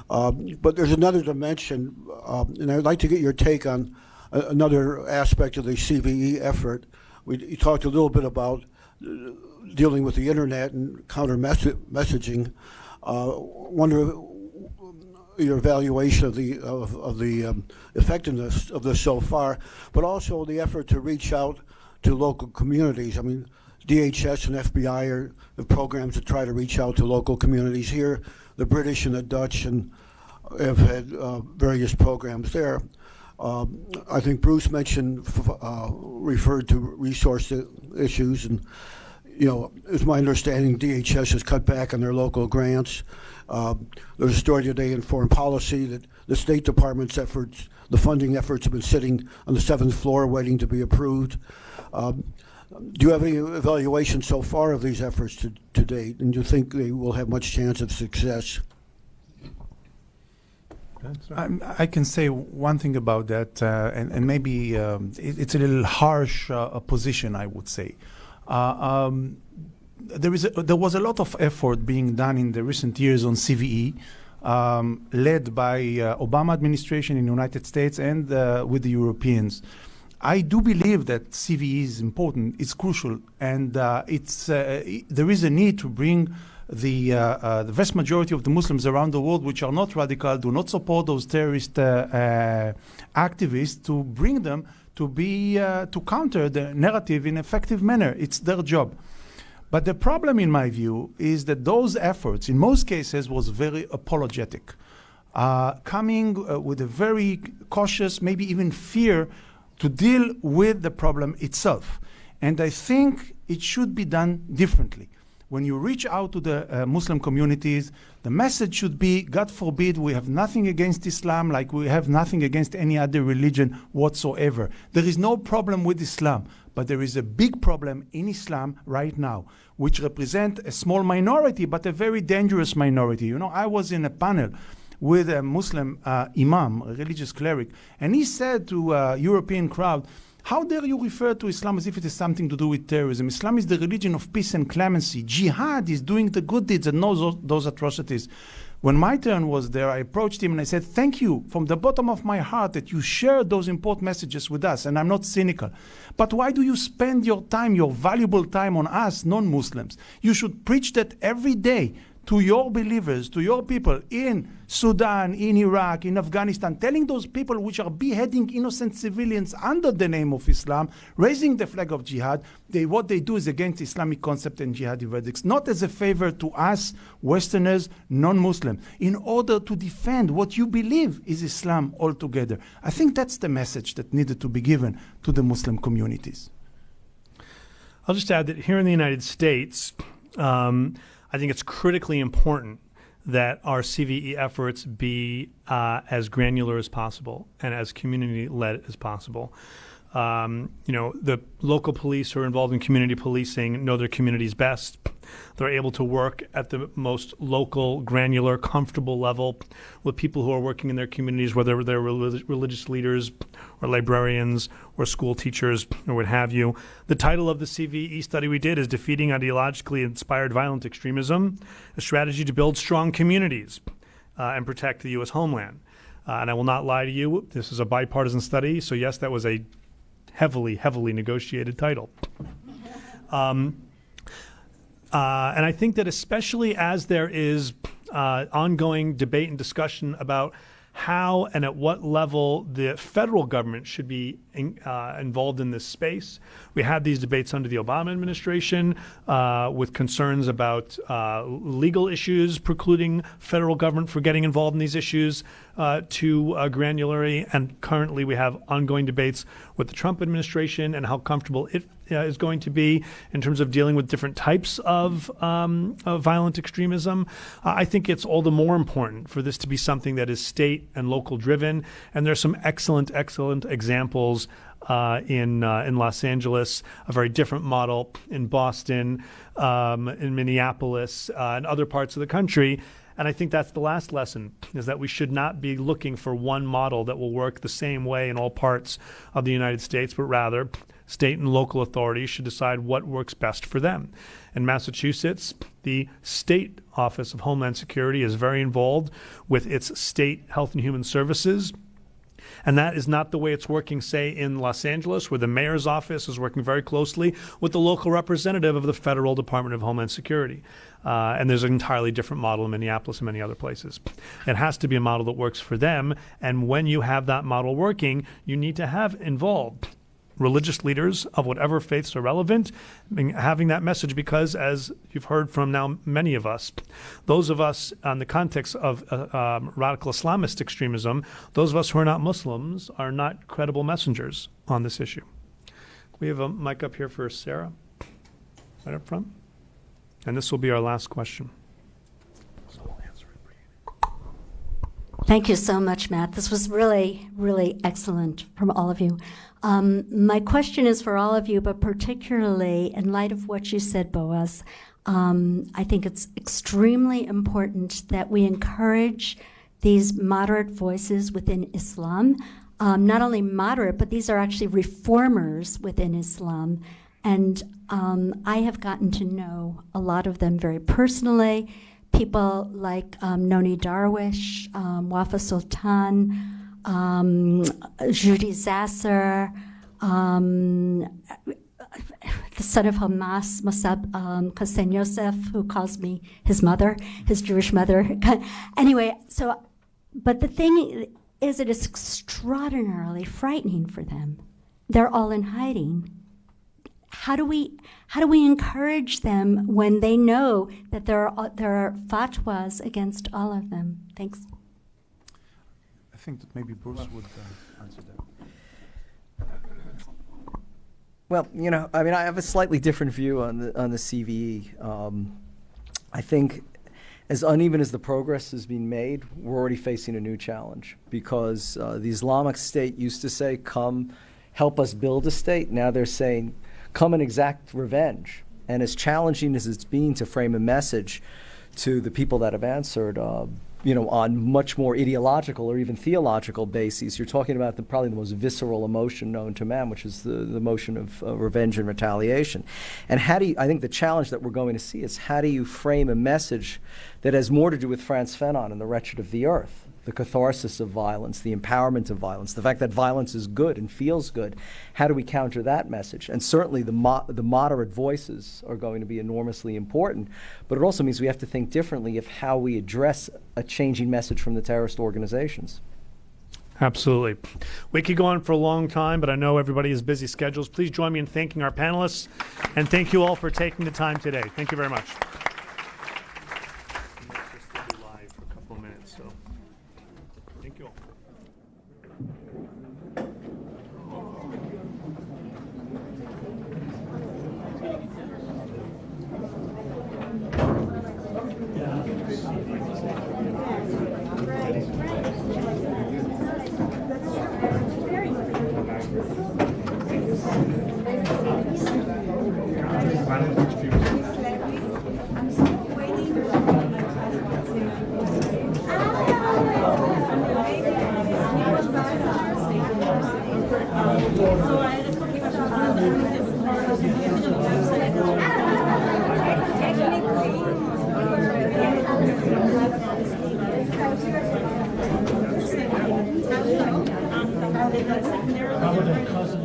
But there's another dimension, and I'd like to get your take on another aspect of the CVE effort. You talked a little bit about dealing with the internet and counter messaging. Wonder your evaluation of the effectiveness of this so far, but also the effort to reach out to local communities. I mean, DHS and FBI are the programs that try to reach out to local communities here. The British and the Dutch have had various programs there. I think Bruce referred to resource issues, and it's my understanding DHS has cut back on their local grants. There's a story today in Foreign Policy that the State Department's efforts, the funding efforts, have been sitting on the 7th floor waiting to be approved. Do you have any evaluation so far of these efforts to date, and do you think they will have much chance of success? I can say one thing about that, and maybe it's a little harsh position, I would say. There was a lot of effort being done in the recent years on CVE, led by Obama administration in the United States and with the Europeans. I do believe that CVE is important, it's crucial, and there is a need to bring the vast majority of the Muslims around the world, which are not radical, do not support those terrorist activists, to bring them to counter the narrative in an effective manner. It's their job. But the problem, in my view, is that those efforts, in most cases, was very apologetic, coming with a very cautious, maybe even fear, to deal with the problem itself. And I think it should be done differently. When you reach out to the Muslim communities, the message should be, God forbid, we have nothing against Islam, like we have nothing against any other religion whatsoever. There is no problem with Islam, but there is a big problem in Islam right now, which represents a small minority, but a very dangerous minority. I was in a panel with a Muslim imam, a religious cleric, and he said to a European crowd, how dare you refer to Islam as if it has something to do with terrorism? Islam is the religion of peace and clemency. Jihad is doing the good deeds and not those atrocities. When my turn was there, I approached him and I said, thank you from the bottom of my heart that you shared those important messages with us, and I'm not cynical. But why do you spend your time, your valuable time, on us, non-Muslims? You should preach that every day to your believers, to your people in Sudan, in Iraq, in Afghanistan, telling those people which are beheading innocent civilians under the name of Islam, raising the flag of jihad, what they do is against Islamic concept and jihadi verdicts, not as a favor to us, Westerners, non-Muslim, in order to defend what you believe is Islam altogether. I think that's the message that needed to be given to the Muslim communities. I'll just add that here in the United States, I think it's critically important that our CVE efforts be as granular as possible and as community-led as possible. The local police who are involved in community policing know their communities best. They're able to work at the most local, granular, comfortable level with people who are working in their communities, whether they're religious leaders or librarians or school teachers or what have you. The title of the CVE study we did is Defeating Ideologically Inspired Violent Extremism, a Strategy to Build Strong Communities and Protect the U.S. Homeland. And I will not lie to you, this is a bipartisan study, so yes, that was a heavily, heavily negotiated title. And I think that especially as there is ongoing debate and discussion about how and at what level the federal government should be involved in this space. We had these debates under the Obama administration with concerns about legal issues precluding federal government from getting involved in these issues to granularity. And currently we have ongoing debates with the Trump administration and how comfortable it is going to be in terms of dealing with different types of violent extremism. I think it's all the more important for this to be something that is state and local driven. And there's some excellent examples in Los Angeles, a very different model in Boston, in Minneapolis, and other parts of the country. And I think that's the last lesson, is that we should not be looking for one model that will work the same way in all parts of the United States, but rather state and local authorities should decide what works best for them. In Massachusetts, the State Office of Homeland Security is very involved with its state health and human services. And that is not the way it's working, say, in Los Angeles, where the mayor's office is working very closely with the local representative of the Federal Department of Homeland Security. And there's an entirely different model in Minneapolis and many other places. It has to be a model that works for them. And when you have that model working, you need to have involved religious leaders of whatever faiths are relevant, having that message, because as you've heard from now many of us, those of us on the context of radical Islamist extremism, those of us who are not Muslims are not credible messengers on this issue. We have a mic up here for Sarah, right up front. And this will be our last question. Thank you so much, Matt. This was really, really excellent from all of you. My question is for all of you, but particularly in light of what you said, Boaz, I think it's extremely important that we encourage these moderate voices within Islam. Not only moderate, but these are actually reformers within Islam. And I have gotten to know a lot of them very personally. People like Noni Darwish, Wafa Sultan, Judy Zasser, the son of Hamas, Mossab Hussein Yosef, who calls me his mother, his Jewish mother. Anyway, so, but the thing is, it is extraordinarily frightening for them. They're all in hiding. How do we encourage them when they know that there are fatwas against all of them? Thanks. I think that maybe Bruce would answer that. Well, you know, I mean, I have a slightly different view on the CVE. I think as uneven as the progress has been made, we're already facing a new challenge, because the Islamic State used to say, come help us build a state. Now they're saying, come and exact revenge. And as challenging as it's been to frame a message to the people that have answered, you know, on much more ideological or even theological bases, you're talking about probably the most visceral emotion known to man, which is the emotion of revenge and retaliation. And how do you, I think the challenge that we're going to see is, how do you frame a message that has more to do with Frantz Fanon and the wretched of the earth? The catharsis of violence, the empowerment of violence, the fact that violence is good and feels good. How do we counter that message? And certainly the moderate voices are going to be enormously important, but it also means we have to think differently of how we address a changing message from the terrorist organizations. Absolutely. We could go on for a long time, but I know everybody has busy schedules. Please join me in thanking our panelists, and thank you all for taking the time today. Thank you very much. Cousin